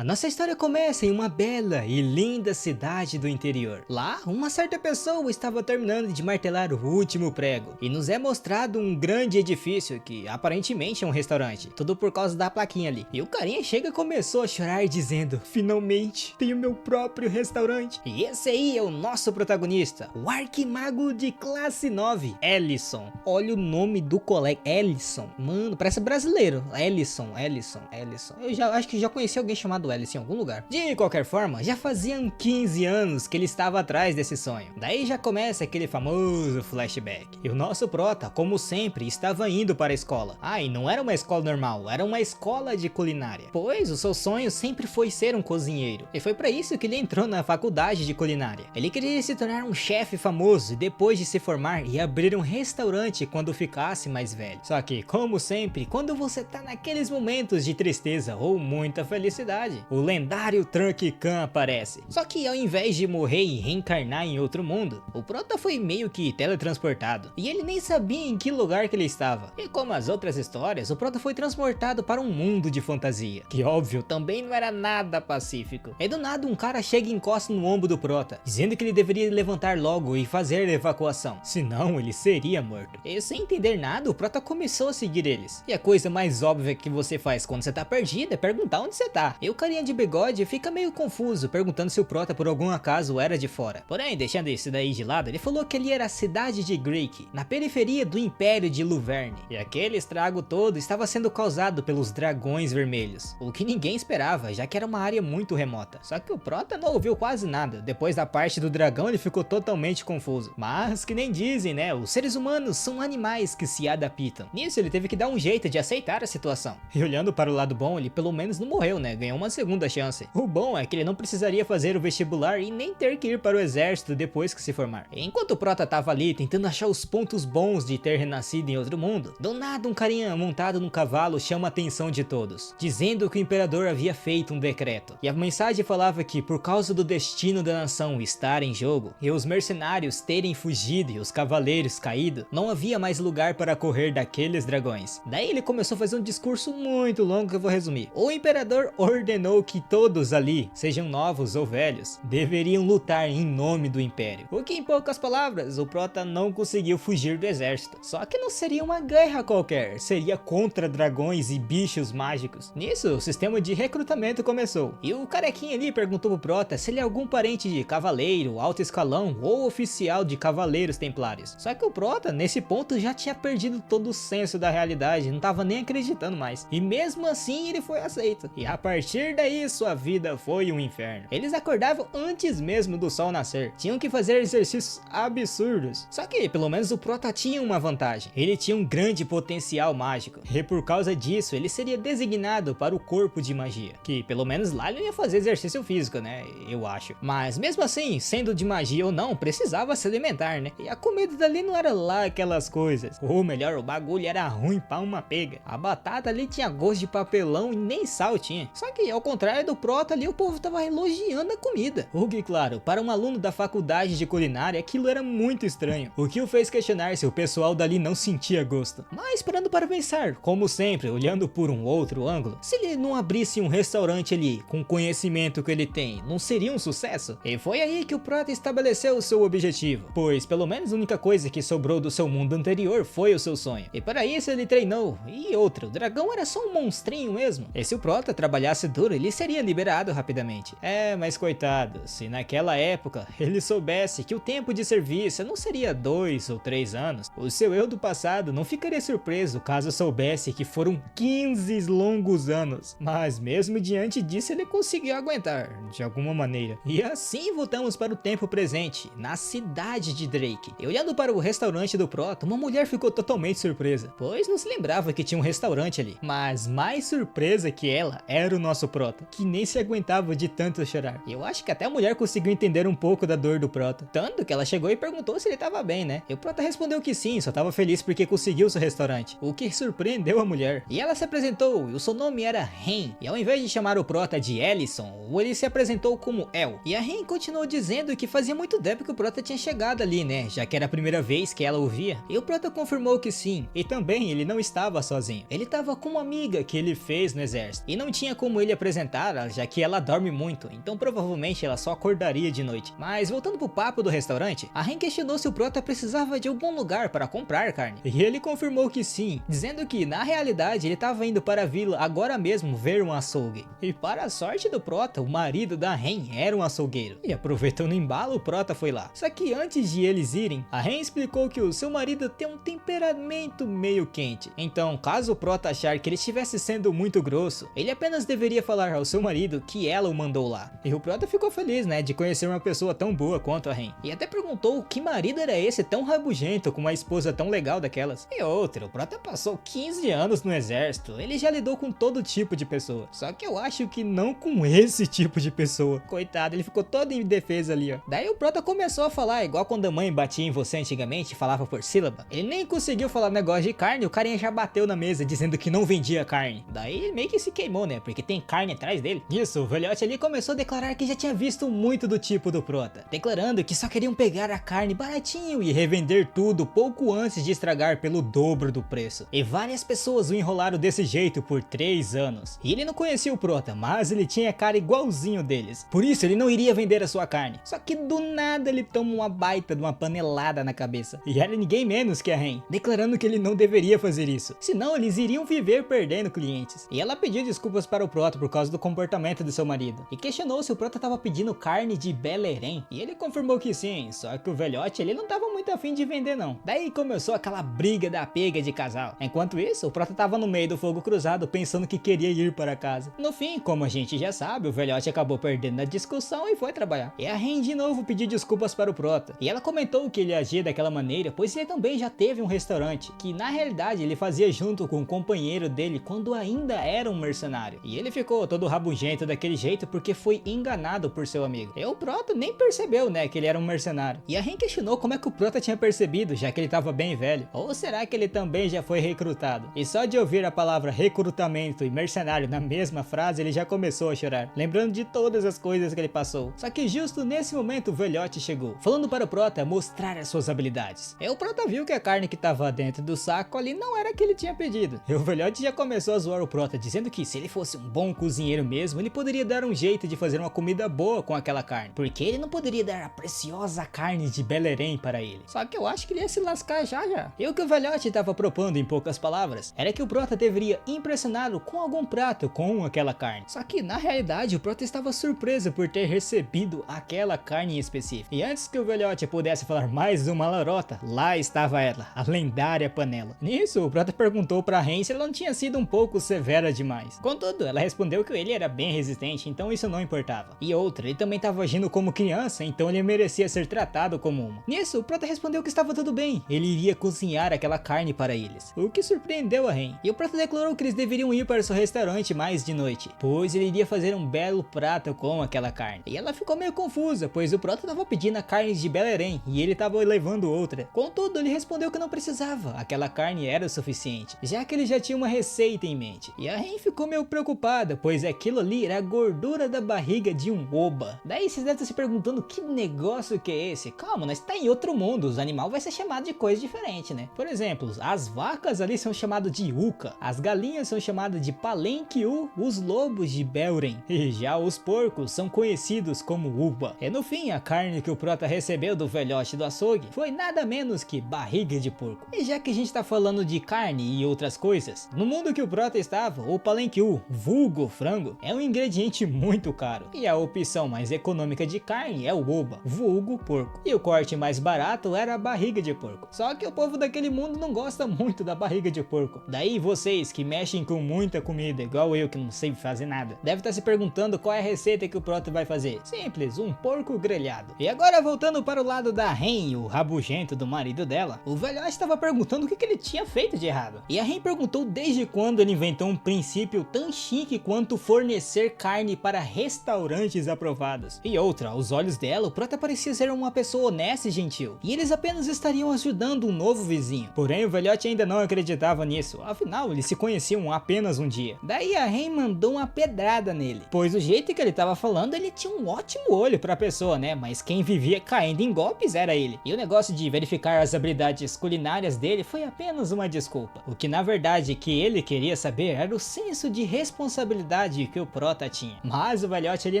A nossa história começa em uma bela e linda cidade do interior. Lá, uma certa pessoa estava terminando de martelar o último prego e nos é mostrado um grande edifício que aparentemente é um restaurante, tudo por causa da plaquinha ali. E o carinha chega e começou a chorar dizendo: finalmente tenho meu próprio restaurante. E esse aí é o nosso protagonista, o arquimago de classe 9, Ellison. Olha o nome do colega, Ellison. Mano, parece brasileiro. Ellison. Eu acho que já conheci alguém chamado Ellison em algum lugar. De qualquer forma, já faziam 15 anos que ele estava atrás desse sonho. Daí já começa aquele famoso flashback. E o nosso prota, como sempre, estava indo para a escola. Ah, e não era uma escola normal, era uma escola de culinária. Pois o seu sonho sempre foi ser um cozinheiro. E foi para isso que ele entrou na faculdade de culinária. Ele queria se tornar um chefe famoso e depois de se formar e abrir um restaurante quando ficasse mais velho. Só que, como sempre, quando você tá naqueles momentos de tristeza ou muita felicidade, o lendário Trunk Khan aparece. Só que ao invés de morrer e reencarnar em outro mundo, o prota foi meio que teletransportado. E ele nem sabia em que lugar que ele estava. E como as outras histórias, o prota foi transportado para um mundo de fantasia. Que óbvio, também não era nada pacífico. E do nada um cara chega e encosta no ombro do prota, dizendo que ele deveria levantar logo e fazer a evacuação. Senão ele seria morto. E sem entender nada, o prota começou a seguir eles. E a coisa mais óbvia que você faz quando você tá perdido é perguntar onde você tá. E o carinha de bigode fica meio confuso, perguntando se o prota por algum acaso era de fora. Porém, deixando isso daí de lado, ele falou que ele era a cidade de Greek, na periferia do Império de Luverne. E aquele estrago todo estava sendo causado pelos dragões vermelhos, o que ninguém esperava, já que era uma área muito remota. Só que o prota não ouviu quase nada. Depois da parte do dragão, ele ficou totalmente confuso. Mas que nem dizem, né? Os seres humanos são animais que se adaptam. Nisso, ele teve que dar um jeito de aceitar a situação. E olhando para o lado bom, ele pelo menos não morreu, né? Ganhou uma segunda chance. O bom é que ele não precisaria fazer o vestibular e nem ter que ir para o exército depois que se formar. Enquanto o prota tava ali tentando achar os pontos bons de ter renascido em outro mundo, do nada um carinha montado num cavalo chama a atenção de todos, dizendo que o imperador havia feito um decreto. E a mensagem falava que por causa do destino da nação estar em jogo, e os mercenários terem fugido e os cavaleiros caído, não havia mais lugar para correr daqueles dragões. Daí ele começou a fazer um discurso muito longo que eu vou resumir. O imperador ordenou que todos ali, sejam novos ou velhos, deveriam lutar em nome do império. O que em poucas palavras, o prota não conseguiu fugir do exército. Só que não seria uma guerra qualquer, seria contra dragões e bichos mágicos. Nisso, o sistema de recrutamento começou. E o carequinha ali perguntou pro prota se ele é algum parente de cavaleiro, alto escalão ou oficial de cavaleiros templários. Só que o prota, nesse ponto, já tinha perdido todo o senso da realidade, não tava nem acreditando mais. E mesmo assim, ele foi aceito. E a partir daí, sua vida foi um inferno. Eles acordavam antes mesmo do sol nascer. Tinham que fazer exercícios absurdos. Só que, pelo menos, o prota tinha uma vantagem. Ele tinha um grande potencial mágico. E por causa disso, ele seria designado para o corpo de magia. Que, pelo menos lá, ele ia fazer exercício físico, né? Eu acho. Mas mesmo assim, sendo de magia ou não, precisava se alimentar, né? E a comida dali não era lá aquelas coisas. Ou melhor, o bagulho era ruim pra uma pega. A batata ali tinha gosto de papelão e nem sal tinha. Só que, ao contrário do prota ali, o povo tava elogiando a comida. O que, claro, para um aluno da faculdade de culinária, aquilo era muito estranho. O que o fez questionar se o pessoal dali não sentia gosto. Mas parando para pensar, como sempre, olhando por um outro ângulo, se ele não abrisse um restaurante ali, com o conhecimento que ele tem, não seria um sucesso? E foi aí que o prota estabeleceu o seu objetivo, pois pelo menos a única coisa que sobrou do seu mundo anterior foi o seu sonho. E para isso ele treinou. E outro, o dragão era só um monstrinho mesmo. E se o prota trabalhasse duro, ele seria liberado rapidamente. Mas coitado, se naquela época ele soubesse que o tempo de serviço não seria 2 ou 3 anos, o seu eu do passado não ficaria surpreso caso soubesse que foram 15 longos anos. Mas mesmo diante disso ele conseguiu aguentar, de alguma maneira. E assim voltamos para o tempo presente, na cidade de Drake. E olhando para o restaurante do prota, uma mulher ficou totalmente surpresa, pois não se lembrava que tinha um restaurante ali. Mas mais surpresa que ela era o nosso prota, que nem se aguentava de tanto chorar. E eu acho que até a mulher conseguiu entender um pouco da dor do prota, tanto que ela chegou e perguntou se ele tava bem, né? E o prota respondeu que sim, só tava feliz porque conseguiu seu restaurante, o que surpreendeu a mulher. E ela se apresentou, e o seu nome era Ren. E ao invés de chamar o prota de Ellison, ele se apresentou como El. E a Ren continuou dizendo que fazia muito tempo que o prota tinha chegado ali, né? Já que era a primeira vez que ela ouvia. E o prota confirmou que sim. E também ele não estava sozinho. Ele estava com uma amiga que ele fez no exército. E não tinha como ele apresentar apresentar, já que ela dorme muito, então provavelmente ela só acordaria de noite. Mas voltando pro papo do restaurante, a Ren questionou se o prota precisava de algum lugar para comprar carne, e ele confirmou que sim, dizendo que na realidade ele estava indo para a vila agora mesmo ver um açougue. E para a sorte do prota, o marido da Ren era um açougueiro, e aproveitando o embalo, o prota foi lá. Só que antes de eles irem, a Ren explicou que o seu marido tem um temperamento meio quente, então caso o prota achar que ele estivesse sendo muito grosso, ele apenas deveria falar ao seu marido que ela o mandou lá. E o prota ficou feliz, né, de conhecer uma pessoa tão boa quanto a Ren, e até perguntou que marido era esse tão rabugento com uma esposa tão legal daquelas. E outra, o prota passou 15 anos no exército, ele já lidou com todo tipo de pessoa, só que eu acho que não com esse tipo de pessoa. Coitado, ele ficou todo em defesa ali, ó. Daí o prota começou a falar igual quando a mãe batia em você antigamente, falava por sílaba. Ele nem conseguiu falar negócio de carne, o carinha já bateu na mesa dizendo que não vendia carne. Daí meio que se queimou, né, porque tem carne atrás dele. Isso, o velhote ali começou a declarar que já tinha visto muito do tipo do prota, declarando que só queriam pegar a carne baratinho e revender tudo pouco antes de estragar pelo dobro do preço. E várias pessoas o enrolaram desse jeito por 3 anos. E ele não conhecia o prota, mas ele tinha cara igualzinho deles, por isso ele não iria vender a sua carne. Só que do nada ele toma uma baita de uma panelada na cabeça, e era ninguém menos que a Ren, declarando que ele não deveria fazer isso, senão eles iriam viver perdendo clientes. E ela pediu desculpas para o prota por causa do comportamento do seu marido, e questionou se o prota estava pedindo carne de Beleren, e ele confirmou que sim, só que o velhote ele não estava muito afim de vender não. Daí começou aquela briga da pega de casal. Enquanto isso, o prota estava no meio do fogo cruzado pensando que queria ir para casa. No fim, como a gente já sabe, o velhote acabou perdendo a discussão e foi trabalhar. E a Ren de novo pediu desculpas para o prota, e ela comentou que ele agia daquela maneira pois ele também já teve um restaurante, que na realidade ele fazia junto com o companheiro dele quando ainda era um mercenário, e ele ficou todo rabugento daquele jeito porque foi enganado por seu amigo. E o prota nem percebeu, né, que ele era um mercenário. E a Ren questionou como é que o prota tinha percebido, já que ele estava bem velho, ou será que ele também já foi recrutado? E só de ouvir a palavra recrutamento e mercenário na mesma frase, ele já começou a chorar, lembrando de todas as coisas que ele passou. Só que justo nesse momento o velhote chegou, falando para o prota mostrar as suas habilidades. E o prota viu que a carne que estava dentro do saco ali não era a que ele tinha pedido. E o velhote já começou a zoar o prota, dizendo que se ele fosse um bom cozinheiro mesmo, ele poderia dar um jeito de fazer uma comida boa com aquela carne, porque ele não poderia dar a preciosa carne de Beleren para ele. Só que eu acho que ele ia se lascar já. E o que o velhote estava propondo em poucas palavras era que o prota deveria impressioná-lo com algum prato com aquela carne. Só que na realidade o prota estava surpreso por ter recebido aquela carne em específico. E antes que o velhote pudesse falar mais uma larota, lá estava ela, a lendária panela. Nisso, o prota perguntou para Ren se ela não tinha sido um pouco severa demais. Contudo, ela respondeu que ele era bem resistente, então isso não importava. E outra, ele também estava agindo como criança, então ele merecia ser tratado como uma. Nisso, o prota respondeu que estava tudo bem, ele iria cozinhar aquela carne para eles, o que surpreendeu a Ren. E o prota declarou que eles deveriam ir para seu restaurante mais de noite, pois ele iria fazer um belo prato com aquela carne. E ela ficou meio confusa, pois o prota estava pedindo a carne de Beleren e ele estava levando outra. Contudo, ele respondeu que não precisava, aquela carne era o suficiente, já que ele já tinha uma receita em mente. E a Ren ficou meio preocupada, pois aquilo ali era a gordura da barriga de um oba. Daí vocês devem estar se perguntando que negócio que é esse? Calma, nós tá em outro mundo, os animais vai ser chamado de coisa diferente, né? Por exemplo, as vacas ali são chamadas de Uka, as galinhas são chamadas de Palenquiu, os lobos de Belren, e já os porcos são conhecidos como Uba. E no fim, a carne que o prota recebeu do velhote do açougue foi nada menos que barriga de porco. E já que a gente tá falando de carne e outras coisas, no mundo que o prota estava, o Palenquiu, vulgo frango, é um ingrediente muito caro, e a opção mais econômica de carne é o Oba, vulgo porco, e o corte mais barato era a barriga de porco. Só que o povo daquele mundo não gosta muito da barriga de porco. Daí vocês que mexem com muita comida, igual eu que não sei fazer nada, deve estar se perguntando qual é a receita que o prota vai fazer. Simples, um porco grelhado. E agora voltando para o lado da Ren, o rabugento do marido dela, o velhote estava perguntando o que ele tinha feito de errado. E a Ren perguntou desde quando ele inventou um princípio tão chique quanto fornecer carne para restaurantes aprovados. E outra, aos olhos dela, o prota parecia ser uma pessoa honesta e gentil, e eles apenas estariam ajudando um novo vizinho. Porém, o velhote ainda não acreditava nisso, afinal eles se conheciam apenas um dia. Daí a Ren mandou uma pedrada nele, pois o jeito que ele estava falando, ele tinha um ótimo olho pra pessoa, né, mas quem vivia caindo em golpes era ele. E o negócio de verificar as habilidades culinárias dele foi apenas uma desculpa. O que na verdade que ele queria saber era o senso de responsabilidade habilidade que o Prota tinha. Mas o velhote ele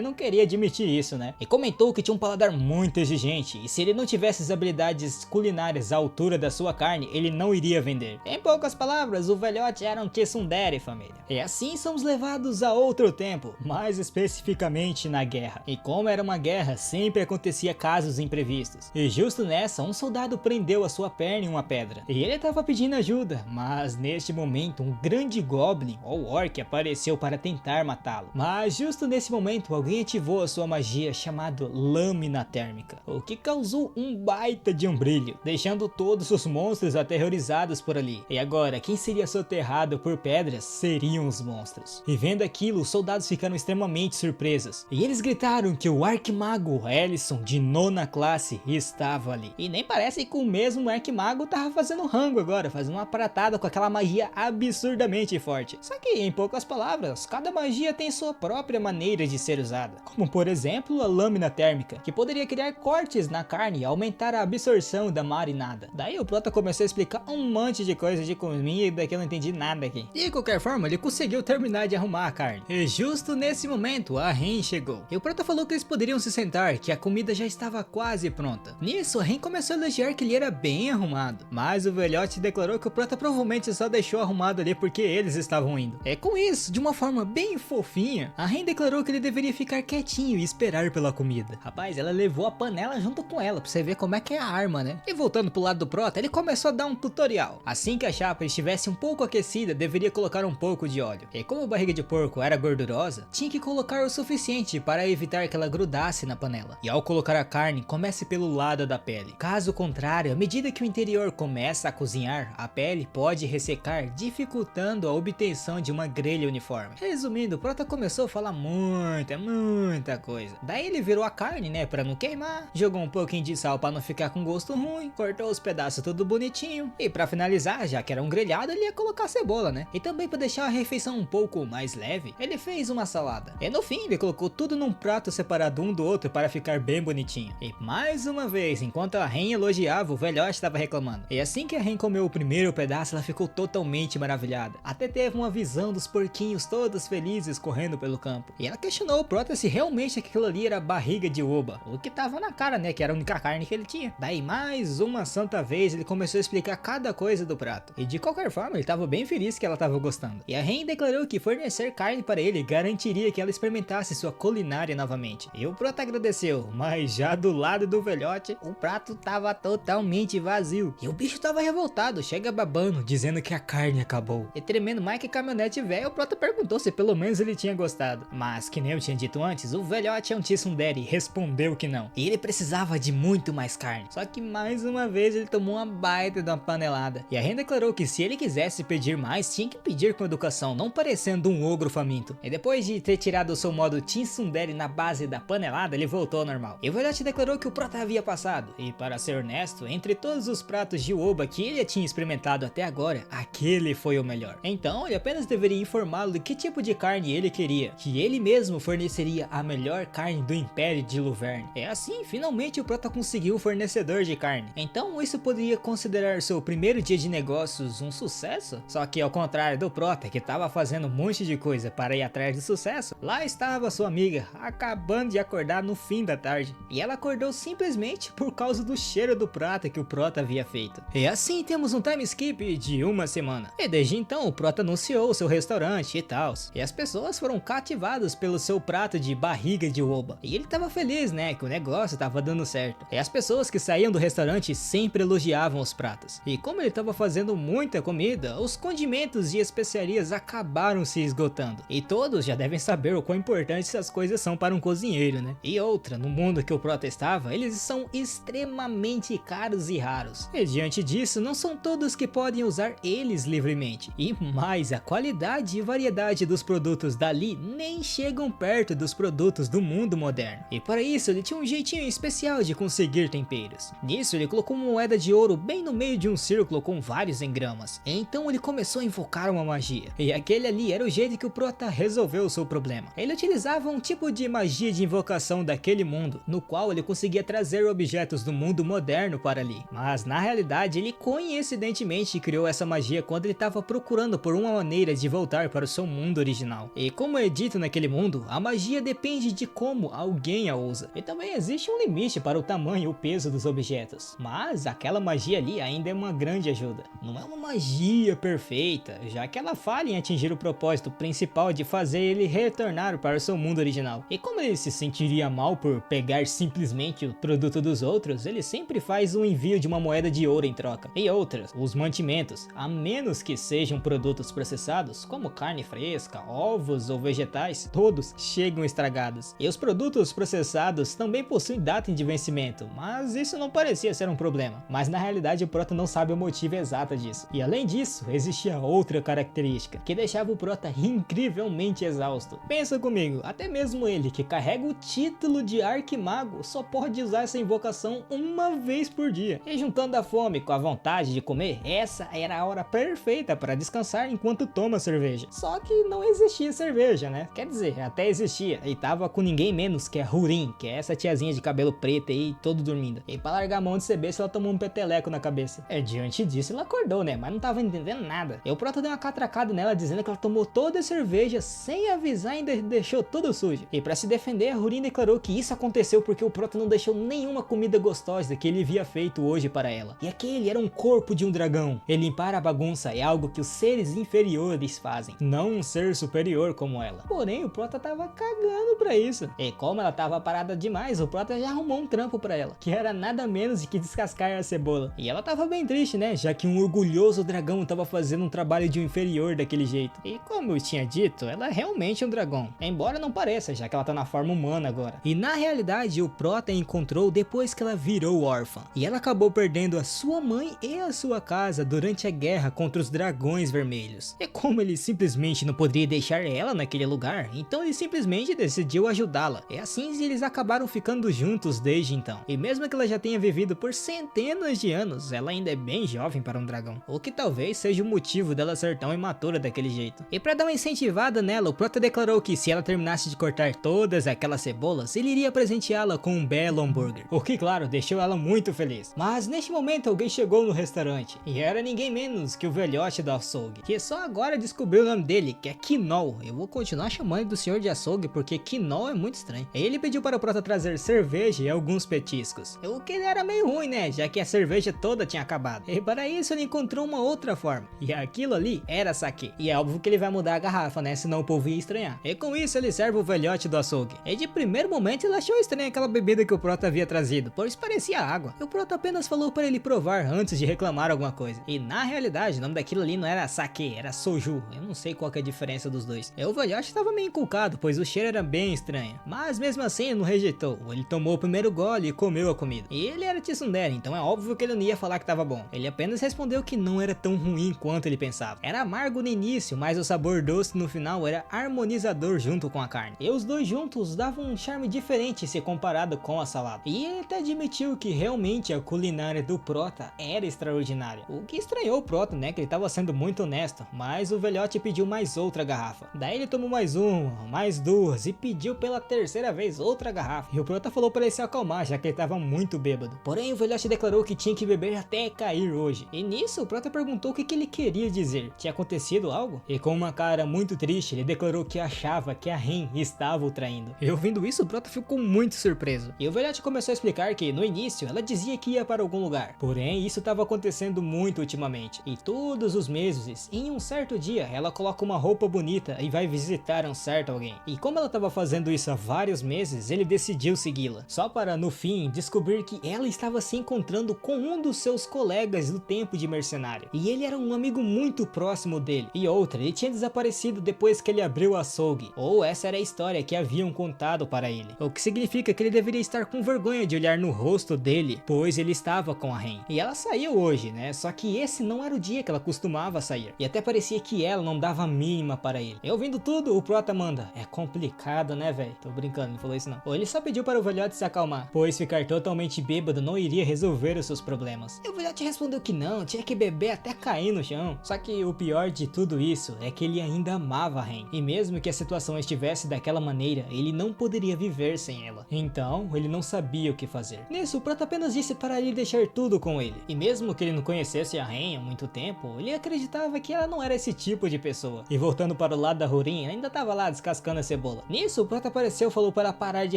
não queria admitir isso, né? E comentou que tinha um paladar muito exigente e se ele não tivesse as habilidades culinárias à altura da sua carne, ele não iria vender. Em poucas palavras, o velhote era um tsundere, família. E assim somos levados a outro tempo, mais especificamente na guerra. E como era uma guerra, sempre acontecia casos imprevistos. E justo nessa, um soldado prendeu a sua perna em uma pedra. E ele estava pedindo ajuda, mas neste momento um grande goblin ou orc apareceu para tentar matá-lo. Mas justo nesse momento, alguém ativou a sua magia chamada lâmina térmica, o que causou um baita de um brilho, deixando todos os monstros aterrorizados por ali. E agora, quem seria soterrado por pedras seriam os monstros. E vendo aquilo, os soldados ficaram extremamente surpresos. E eles gritaram que o arquimago Ellison de 9ª classe estava ali. E nem parece que o mesmo arquimago tava fazendo rango agora, fazendo uma pratada com aquela magia absurdamente forte. Só que, em poucas palavras, cada magia tem sua própria maneira de ser usada. Como por exemplo, a lâmina térmica, que poderia criar cortes na carne e aumentar a absorção da marinada. Daí o Prota começou a explicar um monte de coisa de comida que eu não entendi nada aqui. E de qualquer forma, ele conseguiu terminar de arrumar a carne. E justo nesse momento, a Ren chegou. E o Prota falou que eles poderiam se sentar, que a comida já estava quase pronta. Nisso, a Ren começou a elogiar que ele era bem arrumado. Mas o velhote declarou que o Prota provavelmente só deixou arrumado ali porque eles estavam indo. É com isso, de uma forma bem fofinha, a Ren declarou que ele deveria ficar quietinho e esperar pela comida. Rapaz, ela levou a panela junto com ela, pra você ver como é que é a arma, né? E voltando pro lado do Prota, ele começou a dar um tutorial. Assim que a chapa estivesse um pouco aquecida, deveria colocar um pouco de óleo. E como a barriga de porco era gordurosa, tinha que colocar o suficiente para evitar que ela grudasse na panela. E ao colocar a carne, comece pelo lado da pele. Caso contrário, à medida que o interior começa a cozinhar, a pele pode ressecar, dificultando a obtenção de uma grelha uniforme. Resumindo, o Prota começou a falar muita coisa. Daí ele virou a carne, né, pra não queimar, jogou um pouquinho de sal pra não ficar com gosto ruim, cortou os pedaços tudo bonitinho, e pra finalizar, já que era um grelhado, ele ia colocar cebola, né? E também pra deixar a refeição um pouco mais leve, ele fez uma salada. E no fim, ele colocou tudo num prato separado um do outro para ficar bem bonitinho. E mais uma vez, enquanto a Ren elogiava, o velhote estava reclamando. E assim que a Ren comeu o primeiro pedaço, ela ficou totalmente maravilhada. Até teve uma visão dos porquinhos todos felizes correndo pelo campo. E ela questionou o Prota se realmente aquilo ali era barriga de oba, o que tava na cara, né, que era a única carne que ele tinha. Daí mais uma santa vez ele começou a explicar cada coisa do prato. E de qualquer forma, ele tava bem feliz que ela tava gostando. E a Ren declarou que fornecer carne para ele garantiria que ela experimentasse sua culinária novamente. E o Prota agradeceu, mas já do lado do velhote, o prato tava totalmente vazio. E o bicho tava revoltado, chega babando, dizendo que a carne acabou. E tremendo mais que caminhonete velho, o Prota perguntou se pelo menos ele tinha gostado. Mas que nem eu tinha dito antes, o velhote é um tsundere e respondeu que não. E ele precisava de muito mais carne. Só que mais uma vez ele tomou uma baita de uma panelada. E a Ren declarou que se ele quisesse pedir mais, tinha que pedir com educação, não parecendo um ogro faminto. E depois de ter tirado o seu modo tsundere na base da panelada, ele voltou ao normal. E o velhote declarou que o Prota havia passado. E para ser honesto, entre todos os pratos de oba que ele tinha experimentado até agora, aquele foi o melhor. Então ele apenas deveria informá-lo de que tipo de carne ele queria, que ele mesmo forneceria a melhor carne do Império de Luverne. É assim, finalmente o Prota conseguiu o fornecedor de carne. Então isso poderia considerar seu primeiro dia de negócios um sucesso? Só que ao contrário do Prota, que estava fazendo um monte de coisa para ir atrás do sucesso, lá estava sua amiga, acabando de acordar no fim da tarde. E ela acordou simplesmente por causa do cheiro do prato que o Prota havia feito. E assim temos um time skip de uma semana. E desde então o Prota anunciou seu restaurante e tal. E as pessoas foram cativadas pelo seu prato de barriga de oba. E ele tava feliz, né, que o negócio tava dando certo. E as pessoas que saíam do restaurante sempre elogiavam os pratos. E como ele tava fazendo muita comida, os condimentos e especiarias acabaram se esgotando. E todos já devem saber o quão importantes essas coisas são para um cozinheiro, né? E outra, no mundo que o Prota estava, eles são extremamente caros e raros. E diante disso, não são todos que podem usar eles livremente. E mais, a qualidade e variedade dos produtos dali nem chegam perto dos produtos do mundo moderno. E para isso, ele tinha um jeitinho especial de conseguir temperos. Nisso, ele colocou uma moeda de ouro bem no meio de um círculo com vários engramas. Então ele começou a invocar uma magia. E aquele ali era o jeito que o Prota resolveu o seu problema. Ele utilizava um tipo de magia de invocação daquele mundo, no qual ele conseguia trazer objetos do mundo moderno para ali. Mas na realidade, ele coincidentemente criou essa magia quando ele estava procurando por uma maneira de voltar para o seu mundo original. original. E como é dito naquele mundo, a magia depende de como alguém a usa. E também existe um limite para o tamanho e o peso dos objetos. Mas aquela magia ali ainda é uma grande ajuda. Não é uma magia perfeita, já que ela falha em atingir o propósito principal de fazer ele retornar para o seu mundo original. E como ele se sentiria mal por pegar simplesmente o produto dos outros, ele sempre faz um envio de uma moeda de ouro em troca. E outras, os mantimentos, a menos que sejam produtos processados, como carne fresca, ovos ou vegetais, todos chegam estragados. E os produtos processados também possuem data de vencimento, mas isso não parecia ser um problema. Mas na realidade o Prota não sabe o motivo exato disso. E além disso, existia outra característica, que deixava o Prota incrivelmente exausto. Pensa comigo, até mesmo ele, que carrega o título de Arquimago, só pode usar essa invocação uma vez por dia. E juntando a fome com a vontade de comer, essa era a hora perfeita para descansar enquanto toma cerveja. Só que não existia cerveja, né? Quer dizer, até existia, e tava com ninguém menos que a Hurin, que é essa tiazinha de cabelo preto aí, todo dormindo. E pra largar a mão de CB, ela tomou um peteleco na cabeça. Diante disso ela acordou, né? Mas não tava entendendo nada. E o Prota deu uma catracada nela, dizendo que ela tomou toda a cerveja sem avisar e ainda deixou tudo sujo. E pra se defender, a Hurin declarou que isso aconteceu porque o Prota não deixou nenhuma comida gostosa que ele havia feito hoje para ela. E aquele era um corpo de um dragão. E limpar a bagunça é algo que os seres inferiores fazem, não um ser superior como ela. Porém, o Prota tava cagando pra isso. E como ela tava parada demais, o Prota já arrumou um trampo pra ela, que era nada menos de que descascar a cebola. E ela tava bem triste, né? Já que um orgulhoso dragão tava fazendo um trabalho de um inferior daquele jeito. E como eu tinha dito, ela é realmente um dragão. Embora não pareça, já que ela tá na forma humana agora. E na realidade, o Prota a encontrou depois que ela virou órfã. E ela acabou perdendo a sua mãe e a sua casa durante a guerra contra os dragões vermelhos. E como ele simplesmente não poderia deixar ela naquele lugar, então ele simplesmente decidiu ajudá-la. E assim eles acabaram ficando juntos desde então. E mesmo que ela já tenha vivido por centenas de anos, ela ainda é bem jovem para um dragão. O que talvez seja o motivo dela ser tão imatura daquele jeito. E para dar uma incentivada nela, o Prota declarou que se ela terminasse de cortar todas aquelas cebolas, ele iria presenteá-la com um belo hambúrguer. O que, claro, deixou ela muito feliz. Mas neste momento alguém chegou no restaurante. E era ninguém menos que o velhote do açougue, que só agora descobriu o nome dele, que é Kinol. Eu vou continuar chamando do senhor de açougue porque Kinol é muito estranho. Ele pediu para o Prota trazer cerveja e alguns petiscos. O que era meio ruim, né? Já que a cerveja toda tinha acabado. E para isso ele encontrou uma outra forma. E aquilo ali era saquê. E é óbvio que ele vai mudar a garrafa, né? Senão o povo ia estranhar. E com isso ele serve o velhote do açougue. E de primeiro momento ele achou estranha aquela bebida que o Prota havia trazido, pois parecia água. E o Prota apenas falou para ele provar antes de reclamar alguma coisa. E na realidade o nome daquilo ali não era saquê, era soju. Eu não sei qual que é a diferença dos dois. E o velhote estava meio inculcado, pois o cheiro era bem estranho. Mas mesmo assim ele não rejeitou. Ele tomou o primeiro gole e comeu a comida. E ele era tsundere, então é óbvio que ele não ia falar que estava bom. Ele apenas respondeu que não era tão ruim quanto ele pensava. Era amargo no início, mas o sabor doce no final era harmonizador junto com a carne. E os dois juntos davam um charme diferente se comparado com a salada. E ele até admitiu que realmente a culinária do Prota era extraordinária. O que estranhou o Prota, né? Que ele estava sendo muito honesto. Mas o velhote pediu mais outra garrafa. Daí ele tomou mais uma, mais duas e pediu pela terceira vez outra garrafa. E o Prota falou para ele se acalmar, já que ele estava muito bêbado. Porém o velhote declarou que tinha que beber até cair hoje. E nisso o Prota perguntou o que ele queria dizer. Tinha acontecido algo? E com uma cara muito triste ele declarou que achava que a Ren estava o traindo. E ouvindo isso o Prota ficou muito surpreso. E o velhote começou a explicar que no início ela dizia que ia para algum lugar. Porém isso estava acontecendo muito ultimamente. E todos os meses, em um certo dia, ela coloca uma roupa bonita e vai visitar um certo alguém. E como ela estava fazendo isso há vários meses, ele decidiu segui-la. Só para no fim descobrir que ela estava se encontrando com um dos seus colegas do tempo de mercenário. E ele era um amigo muito próximo dele. E outra, ele tinha desaparecido depois que ele abriu o açougue. Ou essa era a história que haviam contado para ele. O que significa que ele deveria estar com vergonha de olhar no rosto dele, pois ele estava com a Ren. E ela saiu hoje, né? Só que esse não era o dia que ela costumava sair. E até parecia que ela não dava a mínima para ele. E ouvindo tudo, o Prota manda: é complicado, né, velho? Tô brincando, não falou isso não. Ou ele só pediu para o velhote se acalmar, pois ficar totalmente bêbado não iria resolver os seus problemas. E o velhote respondeu que não, tinha que beber até cair no chão. Só que o pior de tudo isso é que ele ainda amava a Ren. E mesmo que a situação estivesse daquela maneira, ele não poderia viver sem ela. Então, ele não sabia o que fazer. Nisso, o Prota apenas disse para ele deixar tudo com ele. E mesmo que ele não conhecesse a Ren há muito tempo, ele acreditava que ela não era esse tipo de pessoa. E voltando para para o lado da Hurin, ela ainda tava lá descascando a cebola. Nisso, o Prota apareceu e falou para parar de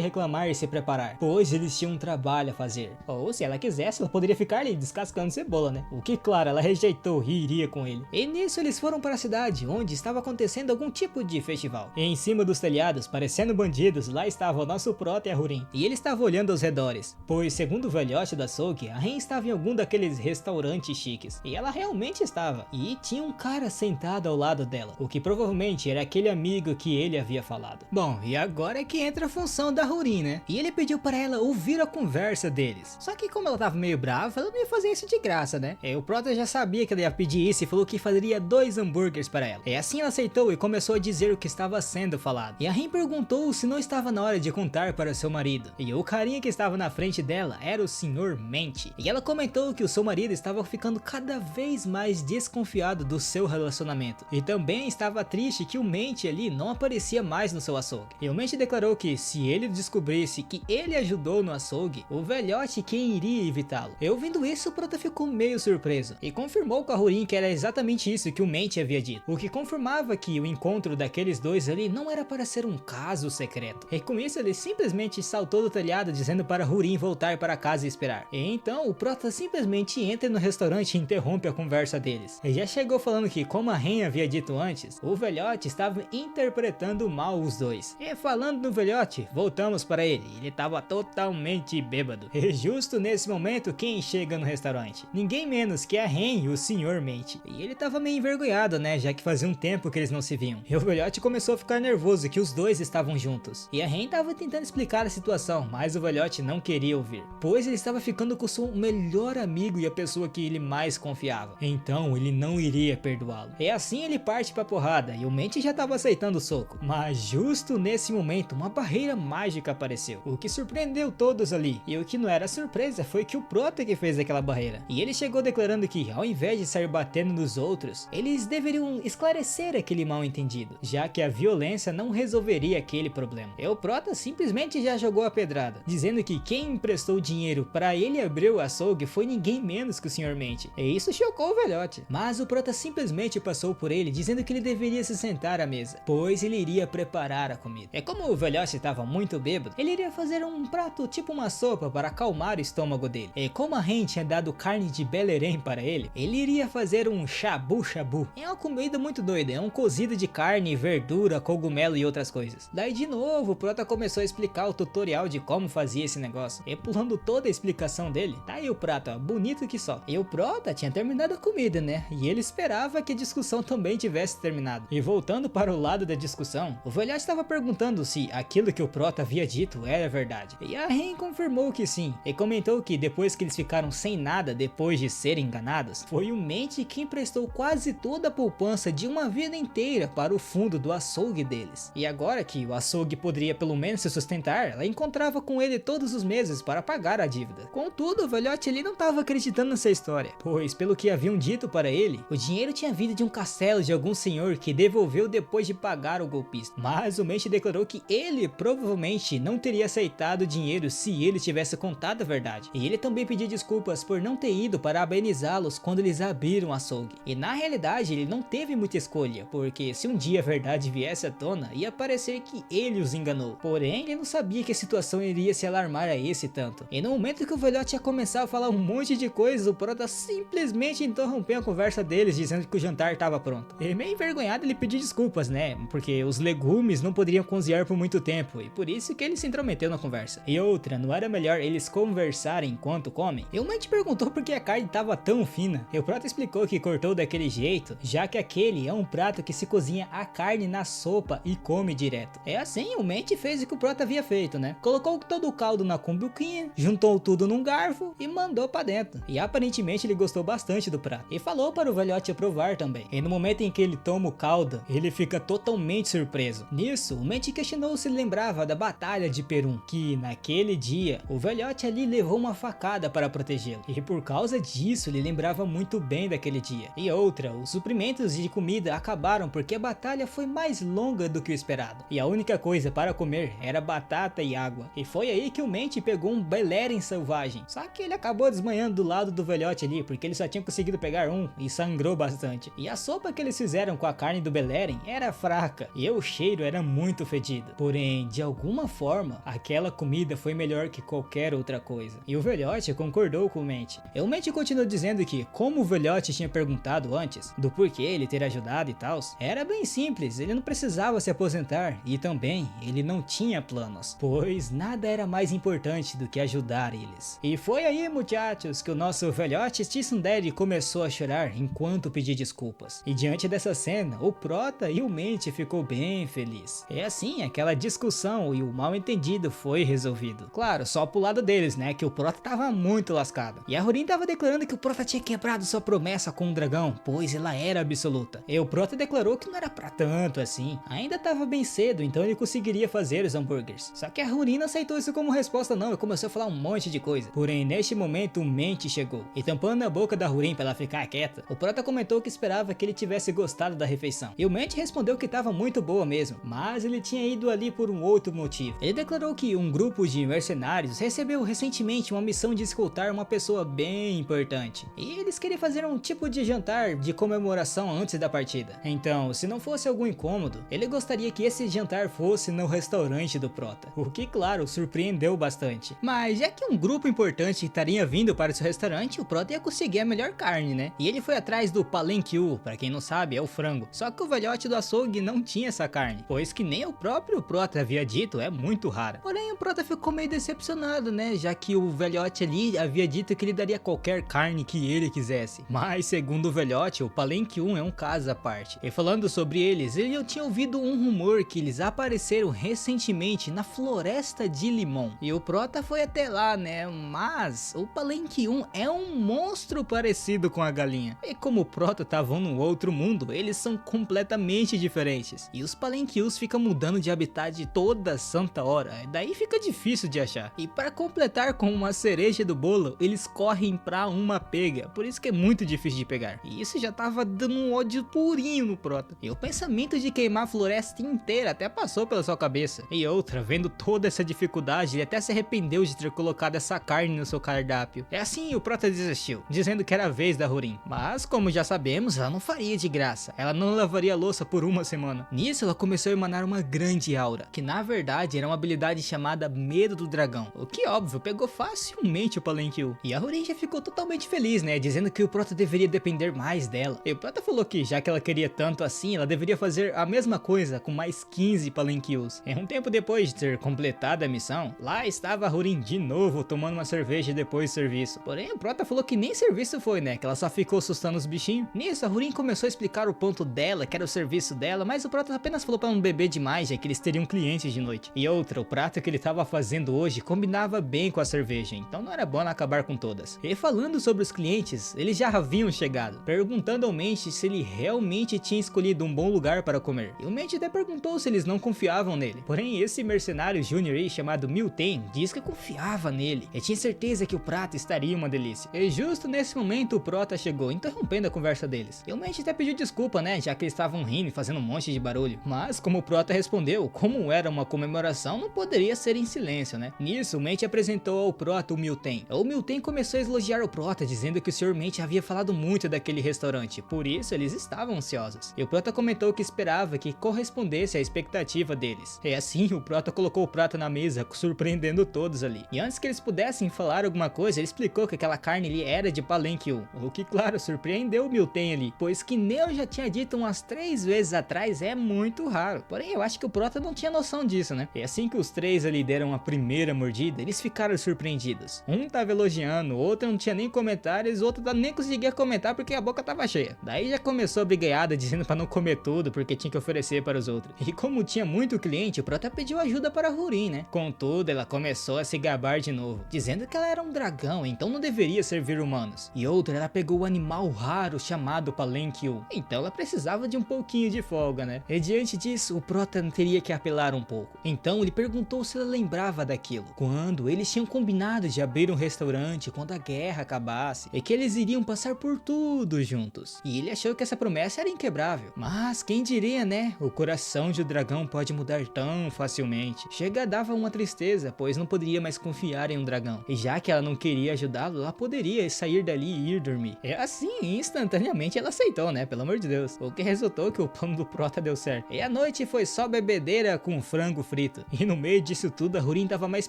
reclamar e se preparar, pois eles tinham um trabalho a fazer. Ou se ela quisesse, ela poderia ficar ali descascando cebola, né? O que, claro, ela rejeitou e iria com ele. E nisso eles foram para a cidade, onde estava acontecendo algum tipo de festival. E em cima dos telhados, parecendo bandidos, lá estava o nosso Prota e a Hurin. E ele estava olhando aos redores, pois segundo o velhote da açougue, a Ren estava em algum daqueles restaurantes chiques. E ela realmente estava. E tinha um cara sentado ao lado dela, o que provavelmente era aquele amigo que ele havia falado. Bom, e agora é que entra a função da Hurin, né? E ele pediu para ela ouvir a conversa deles. Só que como ela tava meio brava, ela não ia fazer isso de graça, né? E o Prota já sabia que ela ia pedir isso e falou que faria 2 hambúrgueres para ela. E assim ela aceitou e começou a dizer o que estava sendo falado. E a Ren perguntou se não estava na hora de contar para seu marido. E o carinha que estava na frente dela era o Sr. Mente. E ela comentou que o seu marido estava ficando cada vez mais desconfiado do seu relacionamento. E também estava triste que o Mente ali não aparecia mais no seu açougue. E o Mente declarou que se ele descobrisse que ele ajudou no açougue, o velhote quem iria evitá-lo. E ouvindo isso, o Prota ficou meio surpreso e confirmou com a Hurin que era exatamente isso que o Mente havia dito, o que confirmava que o encontro daqueles dois ali não era para ser um caso secreto. E com isso ele simplesmente saltou do telhado dizendo para Hurin voltar para casa e esperar. E então o Prota simplesmente entra no restaurante e interrompe a conversa deles. E já chegou falando que, como a Ren havia dito antes, o velhote estava interpretando mal os dois. E falando no velhote, voltamos para ele. Ele estava totalmente bêbado. E justo nesse momento, quem chega no restaurante? Ninguém menos que a Ren e o Sr. Mente. E ele estava meio envergonhado, né? Já que fazia um tempo que eles não se viam. E o velhote começou a ficar nervoso que os dois estavam juntos. E a Ren estava tentando explicar a situação, mas o velhote não queria ouvir, pois ele estava ficando com seu melhor amigo e a pessoa que ele mais confiava. Então ele não iria perdoá-lo. E assim ele parte pra porrada e o Mente já estava aceitando o soco. Mas justo nesse momento uma barreira mágica apareceu, o que surpreendeu todos ali. E o que não era surpresa foi que o Prota que fez aquela barreira. E ele chegou declarando que ao invés de sair batendo nos outros, eles deveriam esclarecer aquele mal entendido, já que a violência não resolveria aquele problema. E o Prota simplesmente já jogou a pedrada, dizendo que quem emprestou dinheiro para ele abrir o açougue foi ninguém menos que o Sr. Mente. E isso chocou o velhote. Mas o Prota simplesmente passou por ele, dizendo que ele deveria se sentar à mesa, pois ele iria preparar a comida. E como o velhote estava muito bêbado, ele iria fazer um prato tipo uma sopa para acalmar o estômago dele. E como a Ren tinha dado carne de belerém para ele iria fazer um shabu-shabu. É uma comida muito doida, é um cozido de carne, verdura, cogumelo e outras coisas. Daí de novo o Prota começou a explicar o tutorial de como fazia esse negócio. E pulando toda a explicação dele, tá aí o prato, ó, bonito que só. E o Prota tinha terminado a comida, né? E ele esperava que a discussão também tivesse terminado. E voltando para o lado da discussão, o velhote estava perguntando se aquilo que o Prota havia dito era verdade. E a Ren confirmou que sim, e comentou que depois que eles ficaram sem nada depois de serem enganados, foi o Mente que emprestou quase toda a poupança de uma vida inteira para o fundo do açougue deles. E agora que o açougue poderia pelo menos se sustentar, ela encontrava com ele todos os meses para pagar a dívida. Contudo, o velhote ali não estava acreditando nessa história, pois pelo que haviam dito para ele, o dinheiro tinha vindo de um castelo de algum senhor que devolveu depois de pagar o golpista. Mas o Mente declarou que ele provavelmente não teria aceitado o dinheiro se ele tivesse contado a verdade. E ele também pediu desculpas por não ter ido parabenizá-los quando eles abriram o açougue. E na realidade ele não teve muita escolha, porque se um dia a verdade viesse à tona, ia parecer que ele os enganou. Porém, ele não sabia que a situação iria se alarmar a esse tanto. E no momento que o velhote ia começar a falar um monte de coisas, o Prota simplesmente interrompeu a conversa deles, dizendo que o jantar estava pronto. E meio envergonhado ele pediu desculpas, né? Porque os legumes não poderiam cozinhar por muito tempo, e por isso que ele se intrometeu na conversa. E outra, não era melhor eles conversarem enquanto comem? E o Mente perguntou por que a carne estava tão fina. E o Prota explicou que cortou daquele jeito, já que aquele é um prato que se cozinha a carne na sopa e come direto. É assim, o Mente fez o que o Prota havia feito, né? Colocou todo o caldo na cumbuquinha, juntou tudo num garfo e mandou pra dentro. E aparentemente ele gostou bastante do prato. E falou para o velhote provar também. E no momento em que ele toma o caldo, ele fica totalmente surpreso. Nisso, o Mente questionou se lembrava da Batalha de Perum, que naquele dia, o velhote ali levou uma facada para protegê-lo. E por causa disso, ele lembrava muito bem daquele dia. E outra, os suprimentos de comida acabaram porque a batalha foi mais longa do que o esperado. E a única coisa para comer era batata e água. E foi aí que o Mente pegou um belerem selvagem. Só que ele acabou desmanhando do lado do velhote ali, porque ele só tinha conseguido pegar um e sangrou bastante. E a sopa que eles fizeram com a carne do belerem Beleren era fraca e o cheiro era muito fedido. Porém, de alguma forma, aquela comida foi melhor que qualquer outra coisa. E o velhote concordou com o Mente. E o Mente continuou dizendo que, como o velhote tinha perguntado antes, do porquê ele ter ajudado e tal, era bem simples, ele não precisava se aposentar e também ele não tinha planos, pois nada era mais importante do que ajudar eles. E foi aí, muchachos, que o nosso velhote Tsundere começou a chorar enquanto pedia desculpas. E diante dessa cena, o Prota e o Mente ficou bem feliz. E assim, aquela discussão e o mal entendido foi resolvido. Claro, só pro lado deles, né, que o Prota tava muito lascado. E a Rurin tava declarando que o Prota tinha quebrado sua promessa com o dragão, pois ela era absoluta. E o Prota declarou que não era pra tanto assim. Ainda tava bem cedo, então ele conseguiria fazer os hambúrgueres. Só que a Rurin não aceitou isso como resposta não, e começou a falar um monte de coisa. Porém, neste momento, o Mente chegou. E tampando a boca da Rurin pra ela ficar quieta, o Prota comentou que esperava que ele tivesse gostado da refeição. E o Mente respondeu que tava muito boa mesmo, mas ele tinha ido ali por um outro motivo. Ele declarou que um grupo de mercenários recebeu recentemente uma missão de escoltar uma pessoa bem importante. E eles queriam fazer um tipo de jantar de comemoração antes da partida. Então, se não fosse algum incômodo, ele gostaria que esse jantar fosse no restaurante do Prota. O que, claro, surpreendeu bastante. Mas já que um grupo importante estaria vindo para o seu restaurante, o Prota ia conseguir a melhor carne, né? E ele foi atrás do Palenkyu, para quem não sabe, é o frango. Só que o velhote do açougue não tinha essa carne, pois que nem o próprio Prota havia dito, é muito rara. Porém, o Prota ficou meio decepcionado, né? Já que o velhote ali havia dito que ele daria qualquer carne que ele quisesse. Mas, segundo o velhote, o Palenkyu é um caso à parte. E falando sobre eles, ele tinha ouvido um rumor que eles apareceram recentemente na floresta de Limon. E o Prota foi até lá, né? Mas o Palenkyu é um monstro parecido com a galinha. E como o Prota estavam num outro mundo, eles são completamente diferentes. E os Palenkyus ficam mudando de habitat toda santa hora. Daí fica difícil de achar. E para completar com uma cereja do bolo, eles correm pra uma pega. Por isso que é muito difícil de pegar. E isso já tava dando um ódio purinho no Prota. E o pensamento de queimar a floresta inteira até passou pela sua cabeça. E outra, vendo toda essa dificuldade, ele até se arrependeu de ter colocado essa carne no seu cardápio. É assim, o Prota desistiu, dizendo que era a vez da Rurin. Mas, como já sabemos, ela não faria de graça. Ela não lavaria a louça por uma semana. Nisso, ela começou a emanar uma grande aura, que na verdade era uma habilidade chamada Medo do Dragão. O que, óbvio, pegou facilmente o Palenkyu. E a Rurin já ficou totalmente feliz, né, dizendo que o Prota deveria depender mais dela. E o Prota falou que, já que ela queria tanto assim, ela deveria fazer a mesma coisa com mais 15 Palenkyus. E um tempo depois de ter completado a missão, lá estava a Rurin de novo tomando uma cerveja depois do serviço. Porém, o Prota falou que nem serviço foi, né, que ela só ficou assustando os bichinhos. Nisso, a Rurin começou a explicar o ponto dela, que era o serviço dela, mas o Prota apenas falou pra não beber demais, já que eles teriam clientes de noite. E outra, o prato que ele tava fazendo hoje combinava bem com a cerveja, então não era bom ela acabar com todas. E falando sobre os clientes, eles já haviam chegado, perguntando ao Mente se ele realmente tinha escolhido um bom lugar para comer. E o Mente até perguntou se eles não confiavam nele. Porém, esse mercenário júnior aí, chamado Milten, diz que confiava nele e tinha certeza que o prato estaria uma delícia. E justo nesse momento o Prota chegou, interrompendo a conversa deles. E o Mente até pediu desculpa, né, já que eles estavam rindo e fazendo um monte de barulho. Mas como o Prota respondeu, como era uma comemoração, não poderia ser em silêncio, né? Nisso, o Mente apresentou ao Prota o Milten. O Milten começou a elogiar o Prota, dizendo que o Sr. Mente havia falado muito daquele restaurante, por isso eles estavam ansiosos. E o Prota comentou que esperava que correspondesse à expectativa deles. E assim, o Prota colocou o prato na mesa, surpreendendo todos ali. E antes que eles pudessem falar alguma coisa, ele explicou que aquela carne ali era de Palenkyu, o que, claro, surpreendeu o Milten ali, pois que nem eu já tinha dito umas 3 vezes atrás, é muito raro. Porém, eu acho que o Prota não tinha noção disso, né? E assim que os três ali deram a primeira mordida, eles ficaram surpreendidos. Um tava elogiando, o outro não tinha nem comentários, o outro nem conseguia comentar porque a boca tava cheia. Daí já começou a brigaiada, dizendo pra não comer tudo, porque tinha que oferecer para os outros. E como tinha muito cliente, o Prota pediu ajuda para a Rurin, né? Contudo, ela começou a se gabar de novo, dizendo que ela era um dragão, então não deveria servir humanos. E outra, ela pegou o animal raro chamado Palenkyu, então ela precisava de um pouquinho de folga, né? E diante disso, o Prota teria que apelar um pouco. Então ele perguntou se ela lembrava daquilo, quando eles tinham combinado de abrir um restaurante quando a guerra acabasse, e que eles iriam passar por tudo juntos. E ele achou que essa promessa era inquebrável. Mas quem diria, né? O coração de um dragão pode mudar tão facilmente. Chega dava uma tristeza, pois não poderia mais confiar em um dragão. E já que ela não queria ajudá-lo, ela poderia sair dali e ir dormir. E assim, instantaneamente ela aceitou, né? Pelo amor de Deus. O que resultou notou que o plano do Prota deu certo. E a noite foi só bebedeira com frango frito. E no meio disso tudo, a Hurin tava mais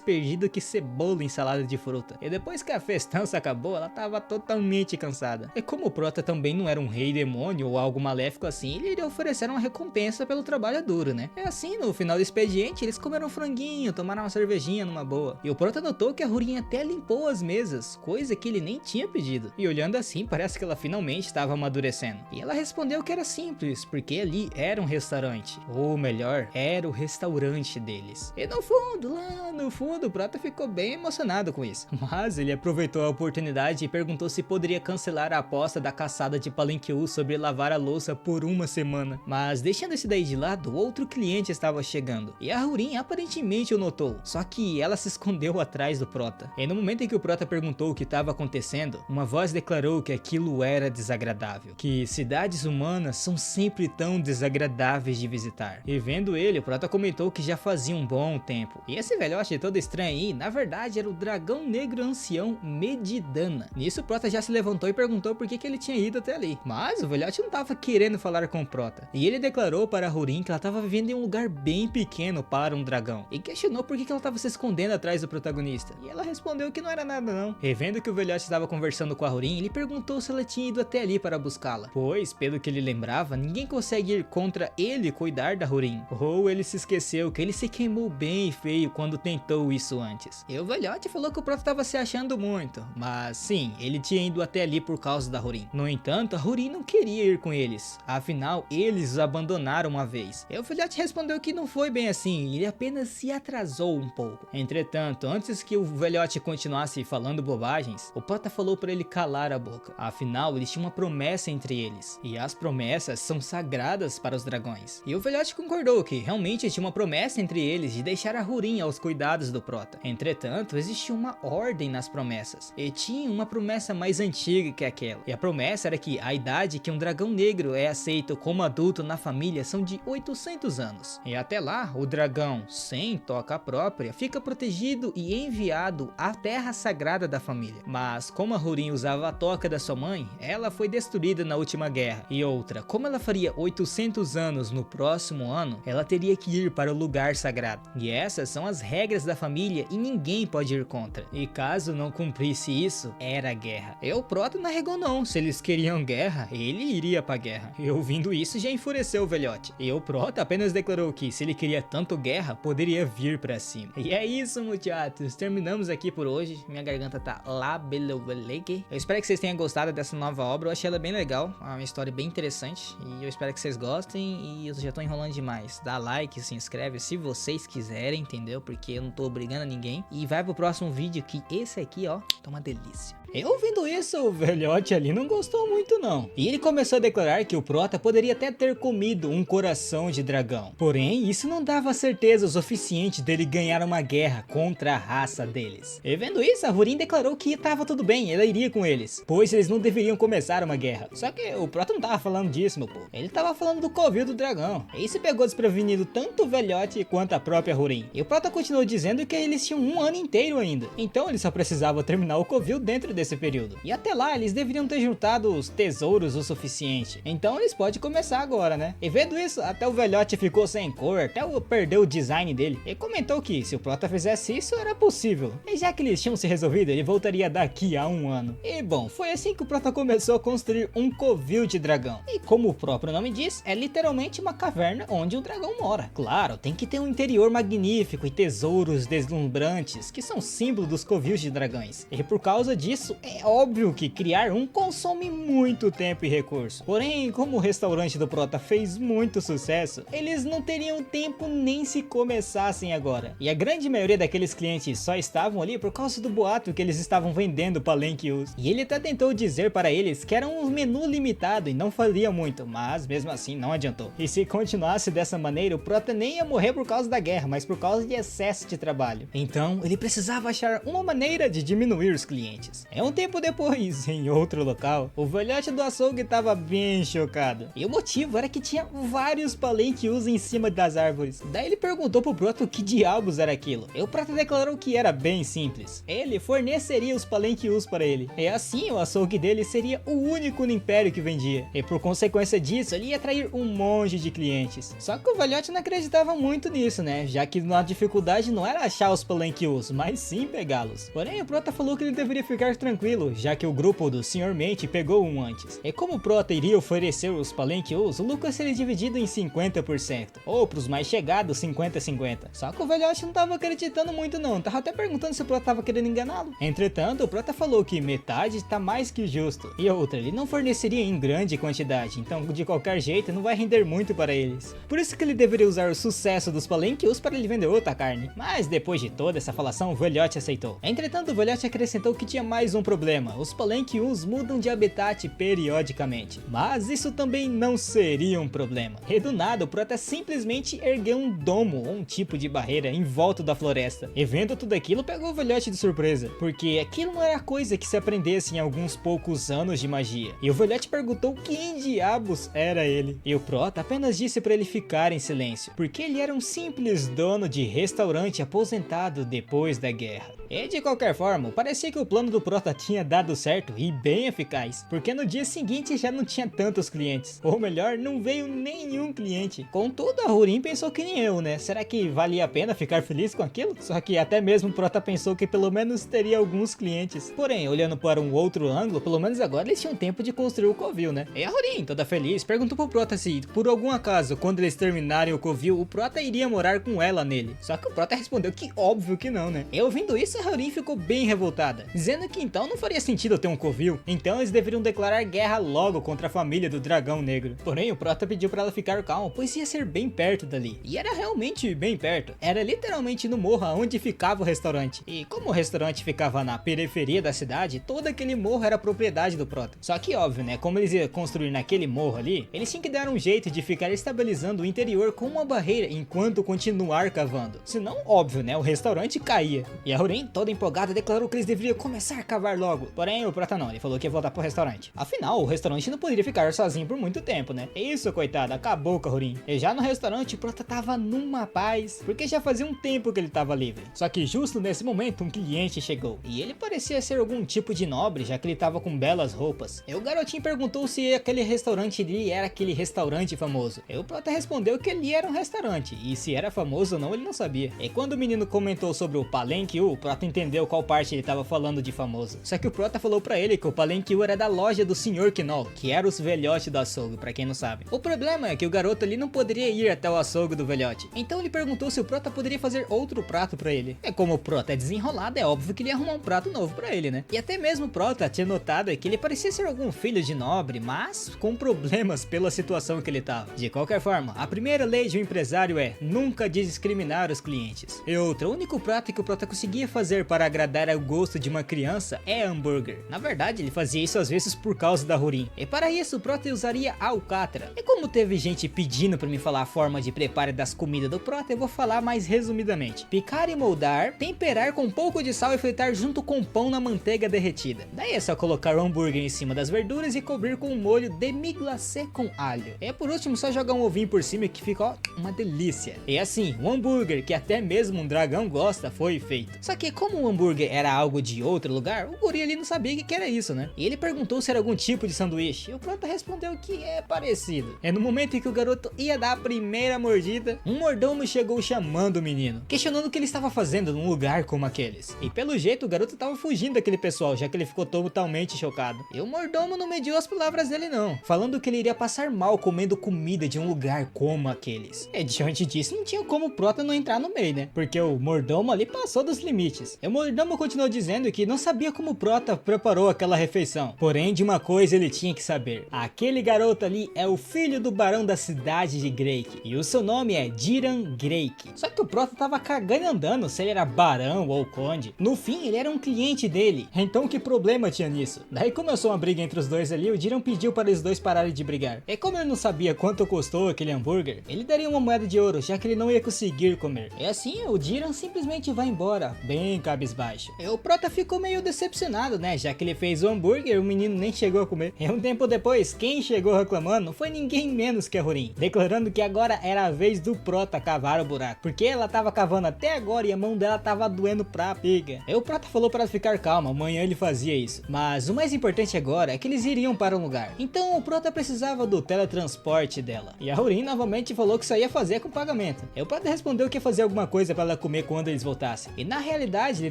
perdida que cebola em salada de fruta. E depois que a festança acabou, ela tava totalmente cansada. E como o Prota também não era um rei demônio ou algo maléfico assim, ele iria oferecer uma recompensa pelo trabalho duro, né? É assim, no final do expediente, eles comeram um franguinho, tomaram uma cervejinha numa boa. E o Prota notou que a Hurin até limpou as mesas, coisa que ele nem tinha pedido. E olhando assim, parece que ela finalmente estava amadurecendo. E ela respondeu que era simples, porque ali era um restaurante. Ou melhor, era o restaurante deles. E no fundo, lá no fundo, o Prota ficou bem emocionado com isso. Mas ele aproveitou a oportunidade e perguntou se poderia cancelar a aposta da caçada de Palenqueú sobre lavar a louça por uma semana. Mas deixando esse daí de lado, outro cliente estava chegando. E a Hurin aparentemente o notou, só que ela se escondeu atrás do Prota. E no momento em que o Prota perguntou o que estava acontecendo, uma voz declarou que aquilo era desagradável. Que cidades humanas são sempre tão desagradáveis de visitar. E vendo ele, o Prota comentou que já fazia um bom tempo. E esse velhote todo estranho aí, na verdade era o dragão negro ancião Medidana. Nisso o Prota já se levantou e perguntou por que ele tinha ido até ali. Mas o velhote não estava querendo falar com o Prota. E ele declarou para a Hurin que ela estava vivendo em um lugar bem pequeno para um dragão. E questionou por que ela estava se escondendo atrás do protagonista. E ela respondeu que não era nada não. E vendo que o velhote estava conversando com a Hurin, ele perguntou se ela tinha ido até ali para buscá-la. Pois, pelo que ele lembrava, ninguém consegue ir contra ele cuidar da Hurin. Ou ele se esqueceu que ele se queimou bem feio quando tentou isso antes. E o velhote falou que o Prota estava se achando muito. Mas sim, ele tinha ido até ali por causa da Hurin. No entanto, a Hurin não queria ir com eles. Afinal, eles os abandonaram uma vez. E o velhote respondeu que não foi bem assim, ele apenas se atrasou um pouco. Entretanto, antes que o velhote continuasse falando bobagens, o Prota falou para ele calar a boca. Afinal, eles tinham uma promessa entre eles. E as promessas são sagradas para os dragões. E o velhote concordou que realmente tinha uma promessa entre eles de deixar a Hurin aos cuidados do Prota. Entretanto, existia uma ordem nas promessas. E tinha uma promessa mais antiga que aquela. E a promessa era que a idade que um dragão negro é aceito como adulto na família são de 800 anos. E até lá, o dragão, sem toca própria, fica protegido e enviado à terra sagrada da família. Mas como a Hurin usava a toca da sua mãe, ela foi destruída na última guerra. E outra, como ela faria 800 anos no próximo ano, ela teria que ir para o lugar sagrado. E essas são as regras da família e ninguém pode ir contra. E caso não cumprisse isso, era guerra. E o Prota não arregou não, se eles queriam guerra, ele iria pra guerra. E ouvindo isso já enfureceu o velhote. E o Prota apenas declarou que se ele queria tanto guerra, poderia vir pra cima. E é isso, muchachos, terminamos aqui por hoje. Minha garganta tá lá belelegue. Eu espero que vocês tenham gostado dessa nova obra, eu achei ela bem legal, é uma história bem interessante. E eu espero que vocês gostem e eu já tô enrolando demais. Dá like, se inscreve se vocês quiserem, entendeu? Porque eu não tô obrigando a ninguém. E vai pro próximo vídeo que esse aqui, ó, tá uma delícia. E ouvindo isso, o velhote ali não gostou muito não. E ele começou a declarar que o Prota poderia até ter comido um coração de dragão. Porém, isso não dava certeza o suficiente dele ganhar uma guerra contra a raça deles. E vendo isso, a Hurin declarou que estava tudo bem, ela iria com eles, pois eles não deveriam começar uma guerra. Só que o Prota não tava falando disso, meu povo. Ele tava falando do covil do dragão. E isso pegou desprevenido tanto o velhote quanto a própria Hurin. E o Prota continuou dizendo que eles tinham um ano inteiro ainda. Então eles só precisavam terminar o covil dentro desse período. E até lá eles deveriam ter juntado os tesouros o suficiente. Então eles podem começar agora, né? E vendo isso, até o velhote ficou sem cor, até perdeu o design dele. E comentou que se o Prota fizesse isso era possível. E já que eles tinham se resolvido, ele voltaria daqui a um ano. E bom, foi assim que o Prota começou a construir um covil de dragão. E como o próprio nome diz, é literalmente uma caverna onde o dragão mora. Claro, tem que ter um interior magnífico e tesouros deslumbrantes, que são símbolo dos covis de dragões. E por causa disso, é óbvio que criar um consome muito tempo e recurso. Porém, como o restaurante do Prota fez muito sucesso, eles não teriam tempo nem se começassem agora. E a grande maioria daqueles clientes só estavam ali por causa do boato que eles estavam vendendo Palenqueus. E ele até tentou dizer para eles que era um menu limitado e não faria muito, mas mesmo assim não adiantou. E se continuasse dessa maneira, o Prota nem ia morrer por causa da guerra, mas por causa de excesso de trabalho. Então, ele precisava achar uma maneira de diminuir os clientes. É um tempo depois, em outro local, o velhote do açougue tava bem chocado. E o motivo era que tinha vários palenquius em cima das árvores. Daí ele perguntou pro Prota o que diabos era aquilo. E o Prota declarou que era bem simples. Ele forneceria os palenquius para ele. E assim o açougue dele seria o único no império que vendia. E por consequência disso, ele ia atrair um monte de clientes. Só que o velhote não acreditava muito nisso, né? Já que a dificuldade não era achar os palenquius, mas sim pegá-los. Porém, o Prota falou que ele deveria ficar tranquilo, já que o grupo do Sr. Mente pegou um antes. E como o Prota iria oferecer os palenquius, o lucro seria dividido em 50%. Ou pros mais chegados, 50-50. Só que o velhote não tava acreditando muito não, tava até perguntando se o Prota tava querendo enganá-lo. Entretanto, o Prota falou que metade tá mais que justo. E outra, ele não forneceria em grande quantidade, então de qualquer jeito não vai render muito para eles. Por isso que ele deveria usar o sucesso dos palenquius para ele vender outra carne. Mas depois de toda essa falação, o velhote aceitou. Entretanto, o velhote acrescentou que tinha mais um problema. Os palenquius mudam de habitat periodicamente. Mas isso também não seria um problema. E do nada, o Prota simplesmente ergueu um domo ou um tipo de barreira em volta da floresta. E vendo tudo aquilo, pegou o velhote de surpresa. Porque aquilo não era coisa que se aprendesse em alguns poucos anos de magia. E o velhote perguntou quem diabos era ele. E o Prota apenas disse para ele ficar em silêncio. Porque ele era um simples dono de restaurante aposentado depois da guerra. E de qualquer forma, parecia que o plano do Prota tinha dado certo e bem eficaz, porque no dia seguinte já não tinha tantos clientes, ou melhor, não veio nenhum cliente. Contudo, a Hurin pensou que nem eu, né? Será que valia a pena ficar feliz com aquilo? Só que até mesmo o Prota pensou que pelo menos teria alguns clientes. Porém, olhando para um outro ângulo, pelo menos agora eles tinham tempo de construir o covil, né? E a Hurin, toda feliz, perguntou pro Prota se, por algum acaso, quando eles terminarem o covil, o Prota iria morar com ela nele. Só que o Prota respondeu que óbvio que não, né? E ouvindo isso, a Hurin ficou bem revoltada, dizendo que então não faria sentido ter um covil, então eles deveriam declarar guerra logo contra a família do dragão negro. Porém, o Prota pediu pra ela ficar calma, pois ia ser bem perto dali. E era realmente bem perto, era literalmente no morro onde ficava o restaurante. E como o restaurante ficava na periferia da cidade, todo aquele morro era propriedade do Prota. Só que óbvio, né, como eles iam construir naquele morro ali, eles tinham que dar um jeito de ficar estabilizando o interior com uma barreira enquanto continuar cavando. Senão, óbvio, né, o restaurante caía. E a Hurin, toda empolgada, declarou que eles deveriam começar a cavar logo. Porém, o Prota não, ele falou que ia voltar pro restaurante. Afinal, o restaurante não poderia ficar sozinho por muito tempo, né? Isso, coitado, acabou com a Hurin. E já no restaurante, o Prota tava numa paz, porque já fazia um tempo que ele tava livre. Só que justo nesse momento, um cliente chegou. E ele parecia ser algum tipo de nobre, já que ele tava com belas roupas. E o garotinho perguntou se aquele restaurante ali era aquele restaurante famoso. E o Prota respondeu que ele era um restaurante, e se era famoso ou não, ele não sabia. E quando o menino comentou sobre o palenque, o Prota entendeu qual parte ele tava falando de famoso. Só que o Prota falou pra ele que o palenque era da loja do Sr. Knoll, que era os velhotes do açougue, pra quem não sabe. O problema é que o garoto ali não poderia ir até o açougue do velhote. Então ele perguntou se o Prota poderia fazer outro prato pra ele. É como o Prota é desenrolado, é óbvio que ele ia arrumar um prato novo pra ele, né? E até mesmo o Prota tinha notado que ele parecia ser algum filho de nobre, mas com problemas pela situação que ele tava. De qualquer forma, a primeira lei de um empresário é nunca discriminar os clientes. E outra, o único prato que o Prota conseguia fazer para agradar ao gosto de uma criança é hambúrguer. Na verdade, ele fazia isso às vezes por causa da Hurin. E para isso, o Prota usaria alcatra. E como teve gente pedindo para mim falar a forma de preparo das comidas do Prota, eu vou falar mais resumidamente. Picar e moldar, temperar com um pouco de sal e fritar junto com pão na manteiga derretida. Daí é só colocar o hambúrguer em cima das verduras e cobrir com um molho demi-glacé com alho. E por último, só jogar um ovinho por cima que fica, ó, uma delícia. E assim, o hambúrguer que até mesmo um dragão gosta foi feito. Só que como o hambúrguer era algo de outro lugar, o guri ali não sabia o que era isso, né? E ele perguntou se era algum tipo de sanduíche, e o Prota respondeu que é parecido. É no momento em que o garoto ia dar a primeira mordida, um mordomo chegou chamando o menino, questionando o que ele estava fazendo num lugar como aqueles. E pelo jeito o garoto estava fugindo daquele pessoal, já que ele ficou totalmente chocado. E o mordomo não mediu as palavras dele não, falando que ele iria passar mal comendo comida de um lugar como aqueles. E diante disso não tinha como o Prota não entrar no meio, né? Porque o mordomo ali passou dos limites. E o mordomo continuou dizendo que não sabia como o Prota preparou aquela refeição. Porém, de uma coisa ele tinha que saber. Aquele garoto ali é o filho do barão da cidade de Greyk. E o seu nome é Diran Greyk. Só que o Prota tava cagando e andando se ele era barão ou conde. No fim, ele era um cliente dele. Então que problema tinha nisso? Daí começou uma briga entre os dois ali. O Diran pediu para eles dois pararem de brigar. E como ele não sabia quanto custou aquele hambúrguer, ele daria uma moeda de ouro, já que ele não ia conseguir comer. E assim, o Diran simplesmente vai embora, bem bem cabisbaixo. E o Prota ficou meio decepcionado, né, já que ele fez o hambúrguer e o menino nem chegou a comer. E um tempo depois, quem chegou reclamando foi ninguém menos que a Rurin, declarando que agora era a vez do Prota cavar o buraco, porque ela tava cavando até agora e a mão dela tava doendo pra piga. E o Prota falou para ficar calma, amanhã ele fazia isso. Mas o mais importante agora é que eles iriam para um lugar. Então o Prota precisava do teletransporte dela. E a Rurin novamente falou que isso ia fazer com pagamento. E o Prota respondeu que ia fazer alguma coisa para ela comer quando eles voltassem. E na realidade ele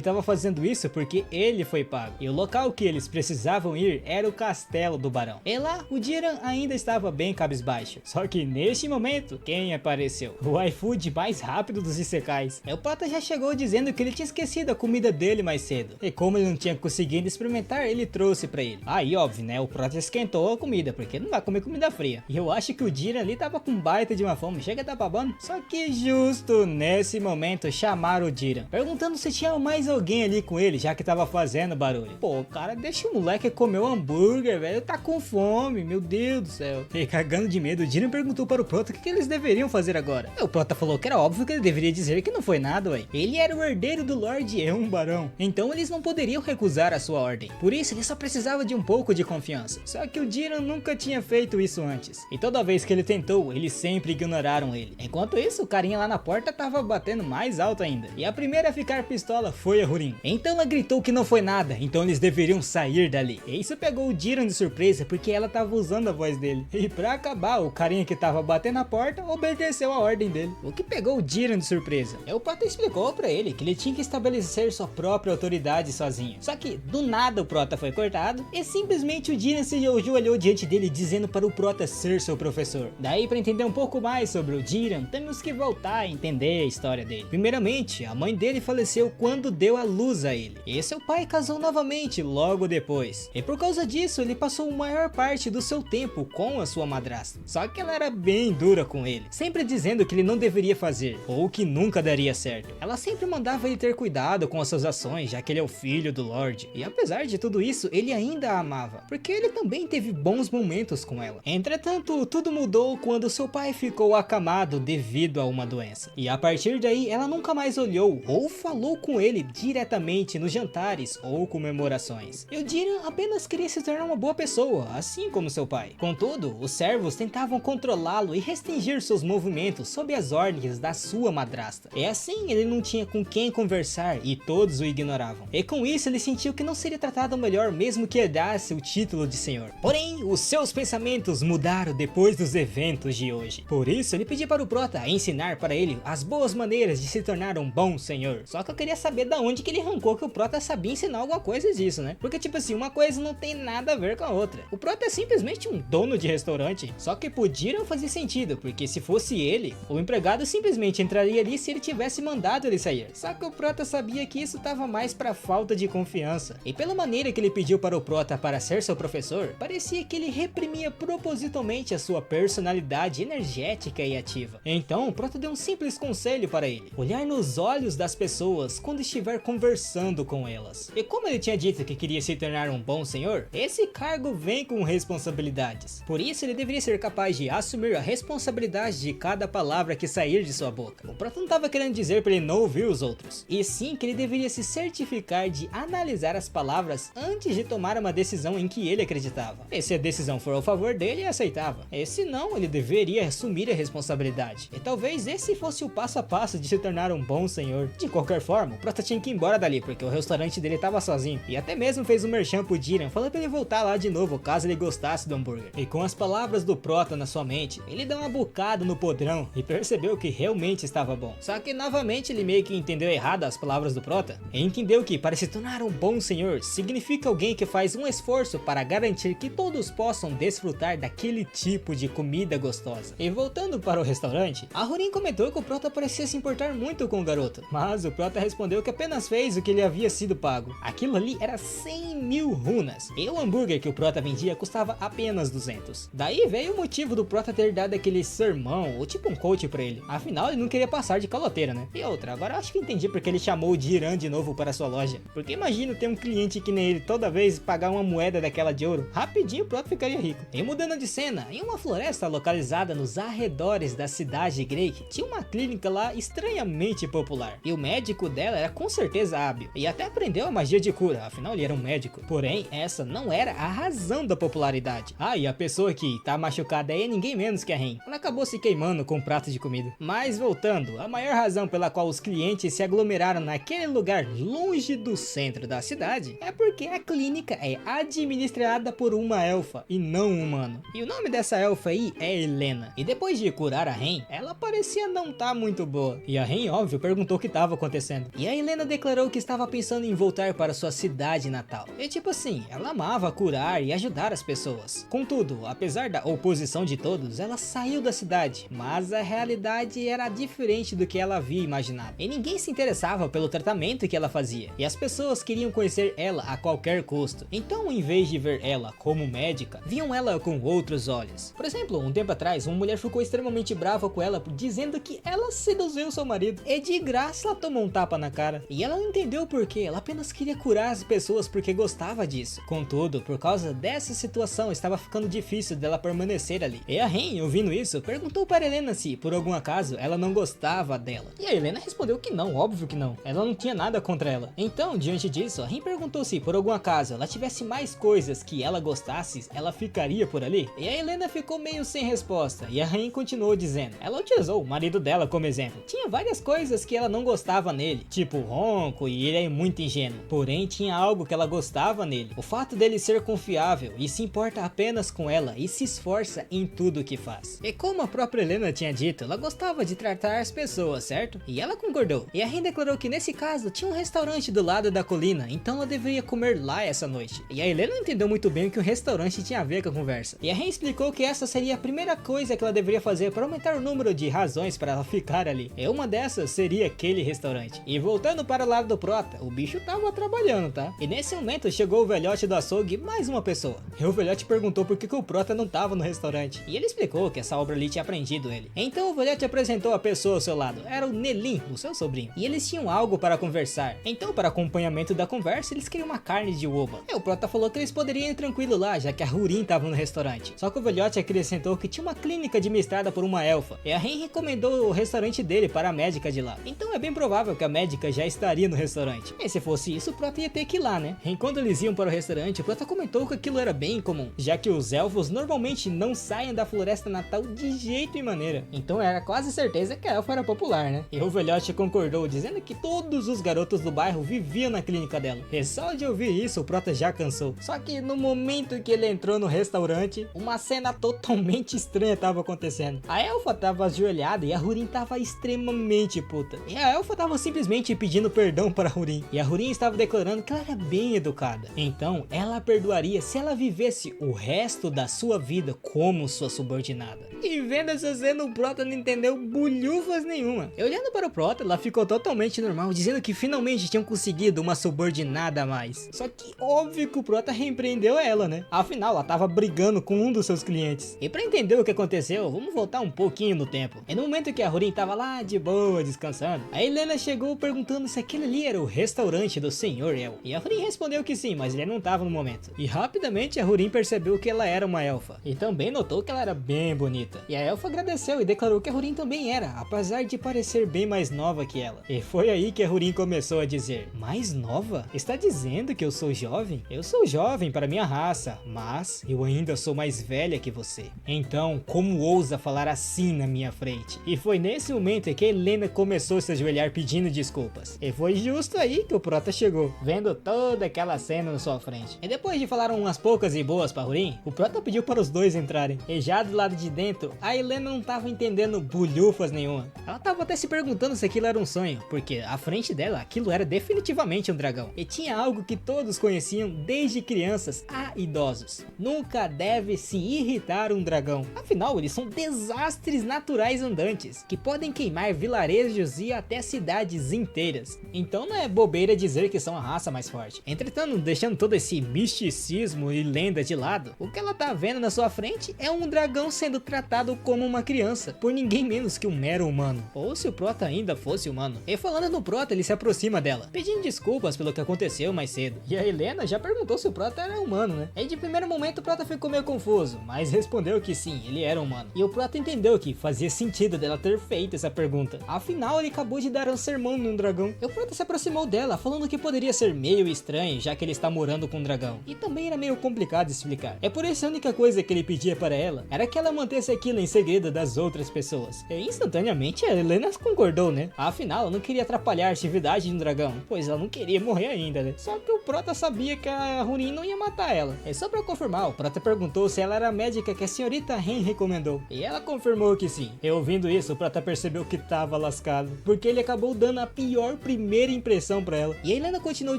tava fazendo isso porque ele foi pago. E o local que eles precisavam ir era o castelo do barão. E lá o Jiren ainda estava bem cabisbaixo. Só que neste momento, quem apareceu? O iFood mais rápido dos Isekais. E o Prota já chegou dizendo que ele tinha esquecido a comida dele mais cedo. E como ele não tinha conseguido experimentar, ele trouxe pra ele. Aí óbvio, né, o Prota esquentou a comida, porque não vai comer comida fria. E eu acho que o Jiren ali tava com baita de uma fome, chega a tá babando. Só que justo nesse momento chamaram o Jiren, perguntando se tinha mais alguém ali com ele, já que tava fazendo barulho. Pô, cara, deixa o moleque comer o hambúrguer, velho, tá com fome, meu Deus do céu. E cagando de medo, o Jiren perguntou para o Prota o que eles deveriam fazer agora. E o Prota falou que era óbvio que ele deveria dizer que não foi nada, ué. Ele era o herdeiro do Lorde Eun Barão, então eles não poderiam recusar a sua ordem. Por isso ele só precisava de um pouco de confiança. Só que o Jiren nunca tinha feito isso antes. E toda vez que ele tentou, eles sempre ignoraram ele. Enquanto isso, o carinha lá na porta tava batendo mais alto ainda. E a primeira a ficar pistola foi a Rurin. Então ela gritou que não foi nada, então eles deveriam sair dali. E isso pegou o Jiren de surpresa, porque ela tava usando a voz dele. E pra acabar, o carinha que tava batendo na porta obedeceu a ordem dele, o que pegou o Jiren de surpresa. E o Prota explicou pra ele que ele tinha que estabelecer sua própria autoridade sozinho. Só que do nada o Prota foi cortado e simplesmente o Jiren se ajoelhou diante dele, dizendo para o Prota ser seu professor. Daí, para entender um pouco mais sobre o Jiren, temos que voltar a entender a história dele. Primeiramente, a mãe dele faleceu quando deu a luz a ele, e seu pai casou novamente logo depois. E por causa disso, ele passou a maior parte do seu tempo com a sua madrasta. Só que ela era bem dura com ele, sempre dizendo que ele não deveria fazer, ou que nunca daria certo. Ela sempre mandava ele ter cuidado com as suas ações, já que ele é o filho do Lorde. E apesar de tudo isso, ele ainda a amava, porque ele também teve bons momentos com ela. Entretanto, tudo mudou quando seu pai ficou acamado devido a uma doença. E a partir daí, ela nunca mais olhou ou falou com ele diretamente nos jantares ou comemorações. E o Jiren apenas queria se tornar uma boa pessoa, assim como seu pai. Contudo, os servos tentavam controlá-lo e restringir seus movimentos sob as ordens da sua madrasta. E assim, ele não tinha com quem conversar e todos o ignoravam. E com isso, ele sentiu que não seria tratado melhor mesmo que herdasse o título de senhor. Porém, os seus pensamentos mudaram depois dos eventos de hoje. Por isso, ele pediu para o Prota ensinar para ele as boas maneiras de se tornar um bom senhor. Só que eu queria saber da onde que ele arrancou que o Prota sabia ensinar alguma coisa disso, né? Porque tipo assim, uma coisa não tem nada a ver com a outra. O Prota é simplesmente um dono de restaurante. Só que podiam fazer sentido, porque se fosse ele, o empregado simplesmente entraria ali se ele tivesse mandado ele sair. Só que o Prota sabia que isso tava mais pra falta de confiança. E pela maneira que ele pediu para o Prota para ser seu professor, parecia que ele reprimia propositalmente a sua personalidade energética e ativa. Então o Prota deu um simples conselho para ele: olhar nos olhos das pessoas quando estiver conversando com elas. E como ele tinha dito que queria se tornar um bom senhor, esse cargo vem com responsabilidades. Por isso ele deveria ser capaz de assumir a responsabilidade de cada palavra que sair de sua boca. O Prota não estava querendo dizer para ele não ouvir os outros, e sim que ele deveria se certificar de analisar as palavras antes de tomar uma decisão em que ele acreditava. E se a decisão for ao favor dele, ele aceitava. E se não, ele deveria assumir a responsabilidade. E talvez esse fosse o passo a passo de se tornar um bom senhor. De qualquer forma, o Prota tinha que ir embora dali, porque o restaurante dele estava sozinho. E até mesmo fez um merchan pro Jiren, falando pra ele voltar lá de novo, caso ele gostasse do hambúrguer. E com as palavras do Prota na sua mente, ele deu uma bucada no podrão e percebeu que realmente estava bom. Só que novamente ele meio que entendeu errado as palavras do Prota, e entendeu que para se tornar um bom senhor, significa alguém que faz um esforço para garantir que todos possam desfrutar daquele tipo de comida gostosa. E voltando para o restaurante, a Rurin comentou que o Prota parecia se importar muito com o garoto, mas o Prota respondeu que apenas fez o que lhe havia sido pago. Aquilo ali era 100.000 runas, e o hambúrguer que o Prota vendia custava apenas 200. Daí veio o motivo do Prota ter dado aquele sermão, ou tipo um coach pra ele. Afinal, ele não queria passar de caloteira, né? E outra, agora eu acho que entendi porque ele chamou o Jiren de novo para sua loja. Porque imagina ter um cliente que nem ele toda vez pagar uma moeda daquela de ouro. Rapidinho o Prota ficaria rico. E mudando de cena, em uma floresta localizada nos arredores da cidade de Greik, tinha uma clínica lá estranhamente popular. E o médico dela era com certeza hábil e até aprendeu a magia de cura, afinal ele era um médico. Porém, essa não era a razão da popularidade. Ah, e a pessoa que tá machucada aí é ninguém menos que a Ren. Ela acabou se queimando com um prato de comida. Mas voltando, a maior razão pela qual os clientes se aglomeraram naquele lugar longe do centro da cidade é porque a clínica é administrada por uma elfa e não um humano. E o nome dessa elfa aí é Helena. E depois de curar a Ren, ela parecia não tá muito boa. E a Ren, óbvio, perguntou o que estava acontecendo. E a Helena declarou que estava pensando em voltar para sua cidade natal. E tipo assim, ela amava curar e ajudar as pessoas. Contudo, apesar da oposição de todos, ela saiu da cidade, mas a realidade era diferente do que ela havia imaginado. E ninguém se interessava pelo tratamento que ela fazia. E as pessoas queriam conhecer ela a qualquer custo. Então, em vez de ver ela como médica, viam ela com outros olhos. Por exemplo, um tempo atrás, uma mulher ficou extremamente brava com ela, dizendo que ela seduziu seu marido. E de graça ela tomou um tapa na cara. E ela não entendeu o porquê, ela apenas queria curar as pessoas porque gostava disso. Contudo, por causa dessa situação, estava ficando difícil dela permanecer ali. E a Ren, ouvindo isso, perguntou para Helena se, por algum acaso, ela não gostava dela. E a Helena respondeu que não, óbvio que não. Ela não tinha nada contra ela. Então, diante disso, a Ren perguntou se, por algum acaso, ela tivesse mais coisas que ela gostasse, ela ficaria por ali? E a Helena ficou meio sem resposta. E a Ren continuou dizendo. Ela utilizou o marido dela como exemplo. Tinha várias coisas que ela não gostava nele, tipo ronco e ele é muito ingênuo. Porém, tinha algo que ela gostava nele. O fato dele ser confiável e se importa apenas com ela e se esforça em tudo que faz. E como a própria Helena tinha dito, ela gostava de tratar as pessoas, certo? E ela concordou. E a Ren declarou que nesse caso tinha um restaurante do lado da colina, então ela deveria comer lá essa noite. E a Helena não entendeu muito bem o que o restaurante tinha a ver com a conversa. E a Ren explicou que essa seria a primeira coisa que ela deveria fazer para aumentar o número de razões para ela ficar ali. E uma dessas seria aquele restaurante. E voltando para o lado do Prota, o bicho tava trabalhando, tá? E nesse momento chegou o velhote do açougue e mais uma pessoa. E o velhote perguntou por que o Prota não tava no restaurante. E ele explicou que essa obra ali tinha prendido ele. Então o velhote apresentou a pessoa ao seu lado. Era o Nelim, o seu sobrinho. E eles tinham algo para conversar. Então, para acompanhamento da conversa, eles queriam uma carne de uva. E o Prota falou que eles poderiam ir tranquilo lá, já que a Hurin tava no restaurante. Só que o velhote acrescentou que tinha uma clínica administrada por uma elfa. E a Ren recomendou o restaurante dele para a médica de lá. Então é bem provável que a médica já estaria no restaurante. E se fosse isso, o Prota ia ter que ir lá, né? Enquanto eles iam para o restaurante, o Prota comentou que aquilo era bem comum, já que os elfos normalmente não saem da floresta natal de jeito e maneira. Então era quase certeza que a elfa era popular, né? E o velhote concordou, dizendo que todos os garotos do bairro viviam na clínica dela. E só de ouvir isso, o Prota já cansou. Só que no momento que ele entrou no restaurante, uma cena totalmente estranha estava acontecendo. A elfa estava ajoelhada e a Hurin estava extremamente puta. E a elfa estava simplesmente pedindo perdão para a Hurin. E a Hurin estava declarando que ela era bem educada. Então, ela perdoaria se ela vivesse o resto da sua vida como sua subordinada. E vendo essa cena, o Prota não entendeu bulhufas nenhuma. E olhando para o Prota, ela ficou totalmente normal, dizendo que finalmente tinham conseguido uma subordinada a mais. Só que óbvio que o Prota repreendeu ela, né? Afinal, ela tava brigando com um dos seus clientes. E para entender o que aconteceu, vamos voltar um pouquinho no tempo. E no momento que a Hurin tava lá de boa, descansando, a Helena chegou perguntando se aquele ali era o restaurante do Senhor El. E a Hurin respondeu que sim, mas ele não tava no momento. E rapidamente a Hurin percebeu que ela era uma elfa. E também notou que ela era bem bonita. E a elfa agradeceu e declarou que a Hurin também era, apesar de parecer bem mais nova que ela. E foi aí que a Hurin começou a dizer: mais nova? Está dizendo que eu sou jovem? Eu sou jovem para minha raça, mas eu ainda sou mais velha que você. Então, como ousa falar assim na minha frente? E foi nesse momento que a Helena começou a se ajoelhar pedindo desculpas. E foi justo aí que o Prota chegou, vendo toda aquela cena na sua frente. E depois de falar umas poucas e boas para Hurin, o Prota pediu para os dois entrarem. E já do lado de dentro, a Helena não tava entendendo bulhufas nenhuma. Ela tava até se perguntando se aquilo era um sonho, porque à frente dela aquilo era definitivamente um dragão. E tinha algo que todos conheciam desde crianças a idosos: nunca deve se irritar um dragão. Afinal, eles são desastres naturais andantes, que podem queimar vilarejos e até cidades inteiras. Então não é bobeira dizer que são a raça mais forte. Entretanto, deixando todo esse misticismo e lenda de lado, o que ela tá vendo na sua frente é um dragão sendo tratado como uma criança, por ninguém menos que um mero humano. Ou se o Prota ainda fosse humano. E falando no Prota, ele se aproxima dela, pedindo desculpas pelo que aconteceu mais cedo. E a Helena já perguntou se o Prota era humano, né? E de primeiro momento o Prota ficou meio confuso, mas respondeu que sim, ele era humano. E o Prota entendeu que fazia sentido dela ter feito essa pergunta. Afinal, ele acabou de dar um sermão num dragão dragão. O Prota se aproximou dela, falando que poderia ser meio estranho, já que ele está morando com um dragão. E também era meio complicado de explicar. É por isso a única coisa que ele pedia para ela era que ela mantesse aquilo em segredo das outras pessoas. E instantaneamente a Helena concordou, né? Afinal, ela não queria atrapalhar a atividade de um dragão, pois ela não queria morrer ainda, né? Só que o Prota sabia que a Rurin não ia matar ela. E só pra confirmar, o Prota perguntou se ela era a médica que a senhorita Ren recomendou. E ela confirmou que sim. E ouvindo isso, o Prota percebeu que tava lascado, porque ele acabou dando a pior primeira impressão pra ela. E a Helena continuou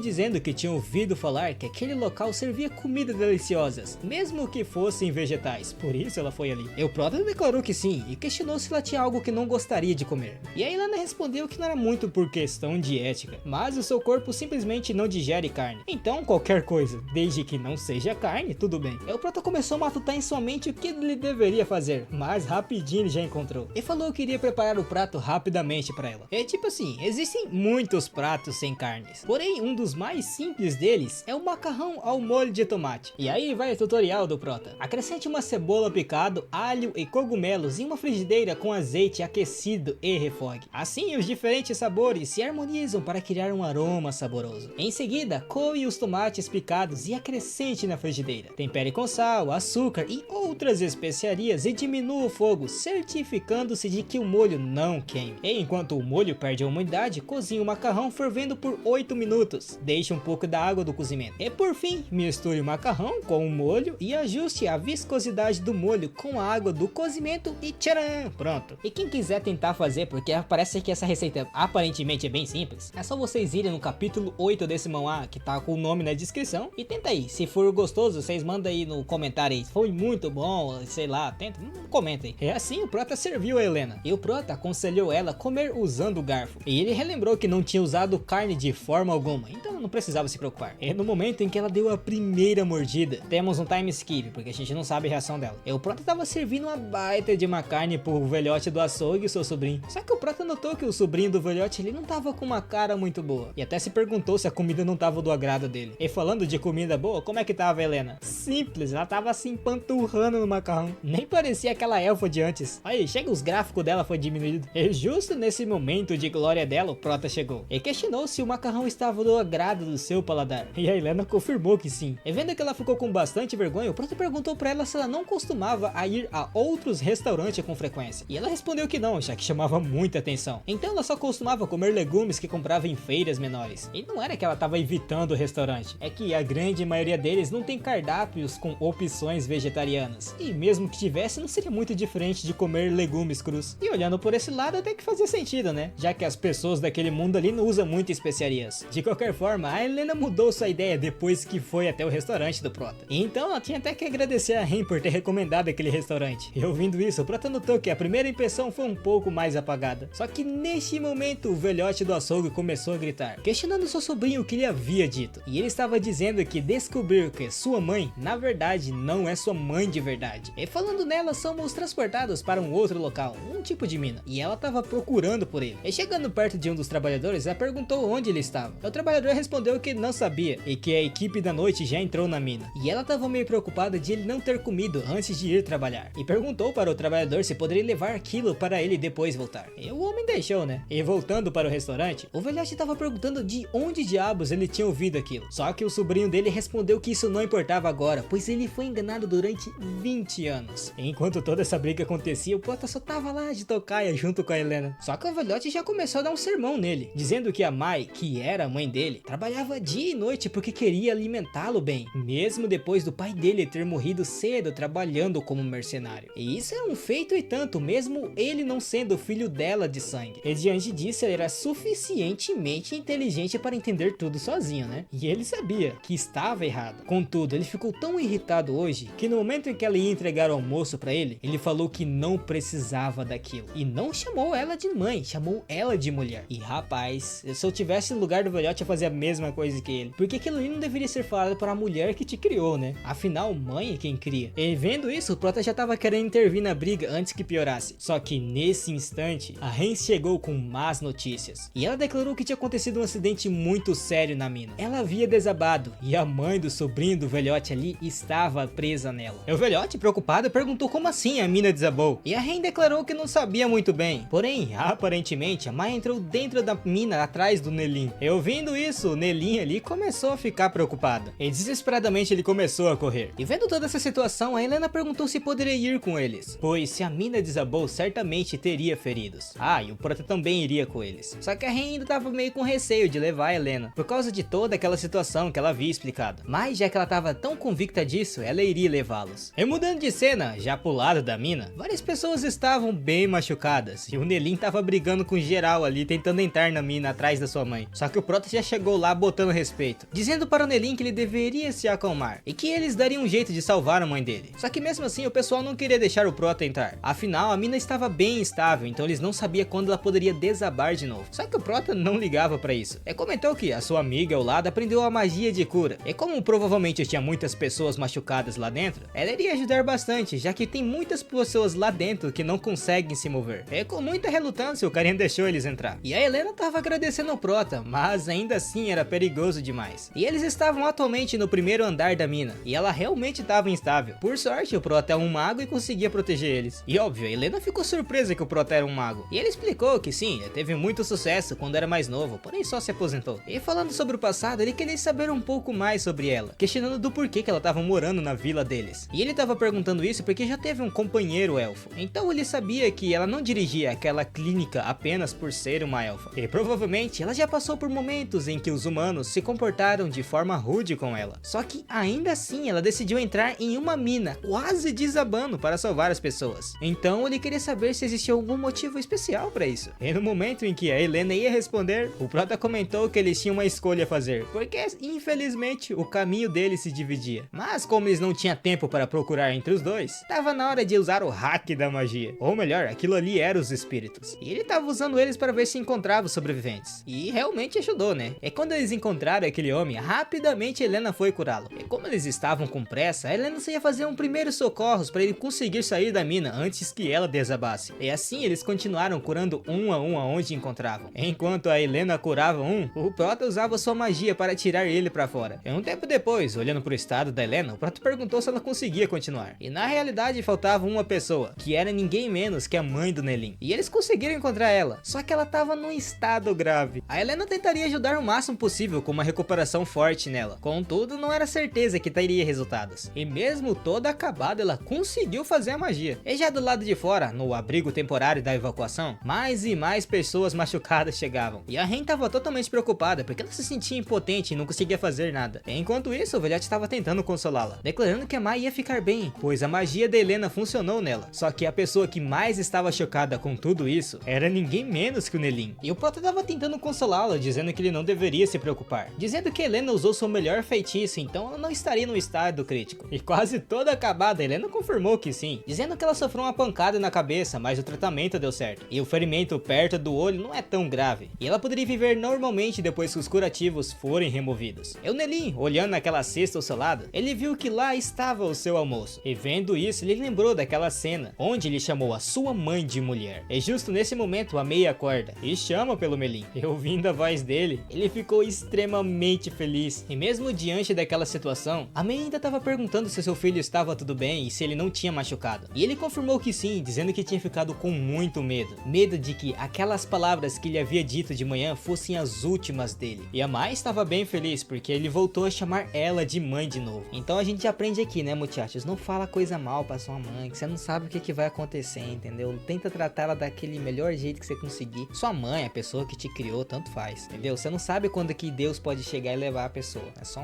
dizendo que tinha ouvido falar que aquele local servia comidas deliciosas, mesmo que fossem vegetais. Por isso ela foi ali. E o Prota declarou que sim, e questionou se ela tinha algo que não gostaria de comer. E a Helena respondeu que não era muito por questão de ética, mas o seu corpo simplesmente não digere carne. Então qualquer coisa, desde que não seja carne, tudo bem. E o Prota começou a matutar em sua mente o que ele deveria fazer, mas rapidinho ele já encontrou. E falou que iria preparar o prato rapidamente para ela. É tipo assim, existem muitos pratos sem carnes, porém um dos mais simples deles é o macarrão ao molho de tomate. E aí vai o tutorial do Prota. Acrescente uma cebola picado, alho e cogumelos em uma frigideira com azeite aquecido e refogue. Assim os diferentes sabores se harmonizam para criar um aroma saboroso. Em seguida, coe os tomates picados e acrescente na frigideira. Tempere com sal, açúcar e outras especiarias e diminua o fogo, certificando-se de que o molho não queime. E enquanto o molho perde a umidade, cozinhe o macarrão fervendo por 8 minutos. Deixe um pouco da água do cozimento. E por fim, misture o macarrão com o molho e ajuste a viscosidade do molho com a água do cozimento e tcharam! Pronto. E quem quiser tentar fazer, porque parece que essa receita aparentemente é bem simples, é só vocês irem no capítulo 8 desse manhwa, que tá com o nome na descrição, e tenta aí. Se for gostoso, vocês mandam aí no comentário aí. Foi muito bom, sei lá, tenta, comentem. É assim, o Prota serviu a Helena. E o Prota aconselhou ela a comer usando o garfo. E ele relembrou que não tinha usado carne de forma alguma, então não precisava se preocupar. E no momento em que ela deu a primeira mordida, temos um time skip, porque a gente não sabe a reação dela. E o Prota tava servindo uma baita de uma carne pro velhote do açougue e seu sobrinho. Só que o Prota notou que o sobrinho do velhote ele não tava com uma cara muito boa. E até se perguntou se a comida não tava do agrado dele. E falando de comida boa, como é que tava a Helena? Simples, ela tava assim panturrando no macarrão. Nem parecia aquela elfa de antes. Aí, chega os gráficos dela foi diminuído. E justo nesse momento de glória dela, o Prota chegou. E questionou se o macarrão estava do agrado do seu paladar. E a Helena confirmou que sim. E vendo que ela ficou com bastante vergonha, o Prota perguntou pra ela se ela não costumava a ir a outros restaurantes com frequência. E ela respondeu que não, já que chamava muita atenção. Então ela só costumava comer legumes que comprava em feiras menores. E não era que ela tava evitando o restaurante, é que a grande maioria deles não tem cardápios com opções vegetarianas. E mesmo que tivesse, não seria muito diferente de comer legumes crus. E olhando por esse lado até que fazia sentido, né? Já que as pessoas daquele mundo ali não usam muito especiarias. De qualquer forma, a Helena mudou sua ideia depois que foi até o restaurante do Prota. E então ela tinha até que agradecer a Ren por ter recomendado aquele restaurante. E ouvindo isso, o Prota notou que a primeira impressão foi um pouco mais apagada. Só que neste momento o velhote do açougue começou a gritar, questionando seu sobrinho o que ele havia dito. E ele estava dizendo que descobriu que sua mãe, na verdade, não é sua mãe de verdade. E falando nela, somos transportados para um outro local, um tipo de mina. E ela estava procurando por ele. E chegando perto de um dos trabalhadores, ela perguntou onde ele estava. O trabalhador respondeu que não sabia e que a equipe da noite já entrou na mina. E ela estava meio preocupada de ele não ter comido antes de ir trabalhar. E perguntou para o trabalhador se poderia levar aquilo para ele depois voltar. E o homem deixou, né? E voltando para o restaurante, o velhote estava perguntando de onde diabos ele tinha ouvido aquilo. Só que o sobrinho dele respondeu que isso não importava agora, pois ele foi enganado durante 20 anos. E enquanto toda essa briga acontecia, o Prota só tava lá de tocaia junto com a Helena. Só que o velhote já começou a dar um sermão nele, dizendo que a Mai, que era a mãe dele, trabalhava dia e noite porque queria alimentá-lo bem, mesmo depois do pai dele ter morrido cedo trabalhando como mercenário. E isso é um feito e tanto, mesmo ele não sendo filho dela de sangue. E diante disso, ele era suficientemente inteligente para entender tudo sozinho, né? E ele sabia que estava errado. Contudo, ele ficou tão irritado hoje que no momento em que ela ia entregar o almoço para ele, ele falou que não precisava daquilo. E não chamou ela de mãe, chamou ela de mulher. E rapaz, se eu tivesse no lugar do velhote, eu fazia a mesma coisa que ele. Porque aquilo ali não deveria ser falado para a mulher que te criou, né? Afinal, mãe é quem cria. E vendo isso, o Prota já tava querendo intervir na briga antes que piorasse. Só que nesse instante, a Ren chegou com más notícias. E ela declarou que tinha acontecido um acidente muito sério na mina. Ela havia desabado e a mãe do sobrinho do velhote ali estava presa nela. E o velhote, preocupado, perguntou como assim a mina desabou. E a Ren declarou que não sabia muito bem. Porém, aparentemente, a Mai entrou dentro da mina atrás do Nelin. E ouvindo isso, o Nelin ali começou a ficar preocupado. E desesperadamente ele começou a correr. E vendo toda essa situação, a Helena perguntou se poderia ir com eles, pois se a mina desabou, certamente teria feridos. Ah, e o Prota também iria com eles. Só que a Ren ainda tava meio com receio de levar a Helena, por causa de toda aquela situação que ela havia explicado. Mas já que ela tava tão convicta disso, ela iria levá-los. E mudando de cena, já pro lado da mina, várias pessoas estavam bem machucadas, e o Nelin tava brigando com geral ali, tentando entrar na mina atrás da sua mãe. Só que o Prota já chegou lá botando respeito, dizendo para o Nelin que ele deveria se acalmar, e que eles dariam um jeito de salvar a mãe dele. Só que mesmo assim o pessoal não queria deixar o Prota entrar. Afinal, a mina estava bem instável, então eles não sabiam quando ela poderia desabar de novo. Só que o Prota não ligava pra isso. E comentou que a sua amiga ao lado aprendeu a magia de cura. E como provavelmente tinha muitas pessoas machucadas lá dentro, ela iria ajudar bastante, já que tem muitas pessoas lá dentro que não conseguem se mover. E com muita relutância o carinha deixou eles entrar. E a Helena tava agradecendo ao Prota, mas ainda assim era perigoso demais. E eles estavam atualmente no primeiro andar da mina, e ela realmente estava instável. Por sorte, o Prota é um mago e conseguia proteger eles. E óbvio, a Helena ficou surpresa que o Prota era um mago. E ele explicou que sim, ele teve muito sucesso quando era mais novo, porém só se aposentou. E falando sobre o passado, ele queria saber um pouco mais sobre ela, questionando do porquê que ela estava morando na vila deles. E ele estava perguntando isso porque já teve um companheiro elfo. Então ele sabia que ela não dirigia aquela clínica apenas por ser uma elfa. E provavelmente ela já passou por momentos em que os humanos se comportaram de forma rude com ela. Só que ainda assim ela decidiu entrar em uma mina, quase desabando para salvar as pessoas. Então ele queria saber se existia algum motivo especial para isso. E no momento em que a Helena ia responder, o Prota comentou que eles tinham uma escolha a fazer, porque infelizmente o caminho deles se dividia. Mas como eles não tinham tempo para procurar entre os dois, estava na hora de usar o hack da magia. Ou melhor, aquilo ali era os espíritos. E ele estava usando eles para ver se encontrava os sobreviventes. E realmente ajudou, né? E quando eles encontraram aquele homem, rapidamente Helena foi curá-lo. E como eles estavam com pressa, a Helena ia fazer um primeiro socorros para ele conseguir sair da mina antes que ela desabasse. E assim eles continuaram curando um aonde encontravam. Enquanto a Helena curava um, o Prota usava sua magia para tirar ele para fora. E um tempo depois, olhando pro estado da Helena, o Prota perguntou se ela conseguia continuar. E na realidade faltava uma pessoa, que era ninguém menos que a mãe do Nelin. E eles conseguiram encontrar ela, só que ela estava num estado grave. A Helena tentaria ajudar o máximo possível com uma recuperação forte nela. Contudo, não era certeza que teria resultados. E mesmo toda acabada, ela conseguiu fazer a magia. E já do lado de fora, no abrigo temporário da evacuação, mais e mais pessoas machucadas chegavam. E a Ren estava totalmente preocupada, porque ela se sentia impotente e não conseguia fazer nada. Enquanto isso, o velhote estava tentando consolá-la, declarando que a Mai ia ficar bem, pois a magia da Helena funcionou nela. Só que a pessoa que mais estava chocada com tudo isso era ninguém menos que o Nelin. E o Prota estava tentando consolá-la, dizendo que ele não deveria se preocupar, dizendo que Helena usou seu melhor feitiço, então ela não estaria no estado crítico. E quase toda acabada, Helena confirmou que sim, dizendo que ela sofreu uma pancada na cabeça, mas o tratamento deu certo. E o ferimento perto do olho não é tão grave, e ela poderia viver normalmente depois que os curativos forem removidos. E o Nelin, olhando naquela cesta ao seu lado, ele viu que lá estava o seu almoço. E vendo isso, ele lembrou daquela cena, onde ele chamou a sua mãe de mulher. E justo nesse momento, a Mei acorda e chama pelo Melin. E ouvindo a voz dele, ele ficou extremamente feliz. E mesmo diante daquela situação, a Mei ainda estava perguntando se seu filho estava tudo bem e se ele não tinha machucado. E ele confirmou que sim, dizendo que tinha ficado com muito medo. Medo de que aquelas palavras que ele havia dito de manhã fossem as últimas dele. E a Mai estava bem feliz, porque ele voltou a chamar ela de mãe de novo. Então a gente aprende aqui, né, muchachos? Não fala coisa mal pra sua mãe, que você não sabe o que vai acontecer, entendeu? Tenta tratar ela daquele melhor jeito que você conseguir. Sua mãe, a pessoa que te criou, tanto faz, entendeu? Você não sabe quando que Deus pode chegar e levar a pessoa. É só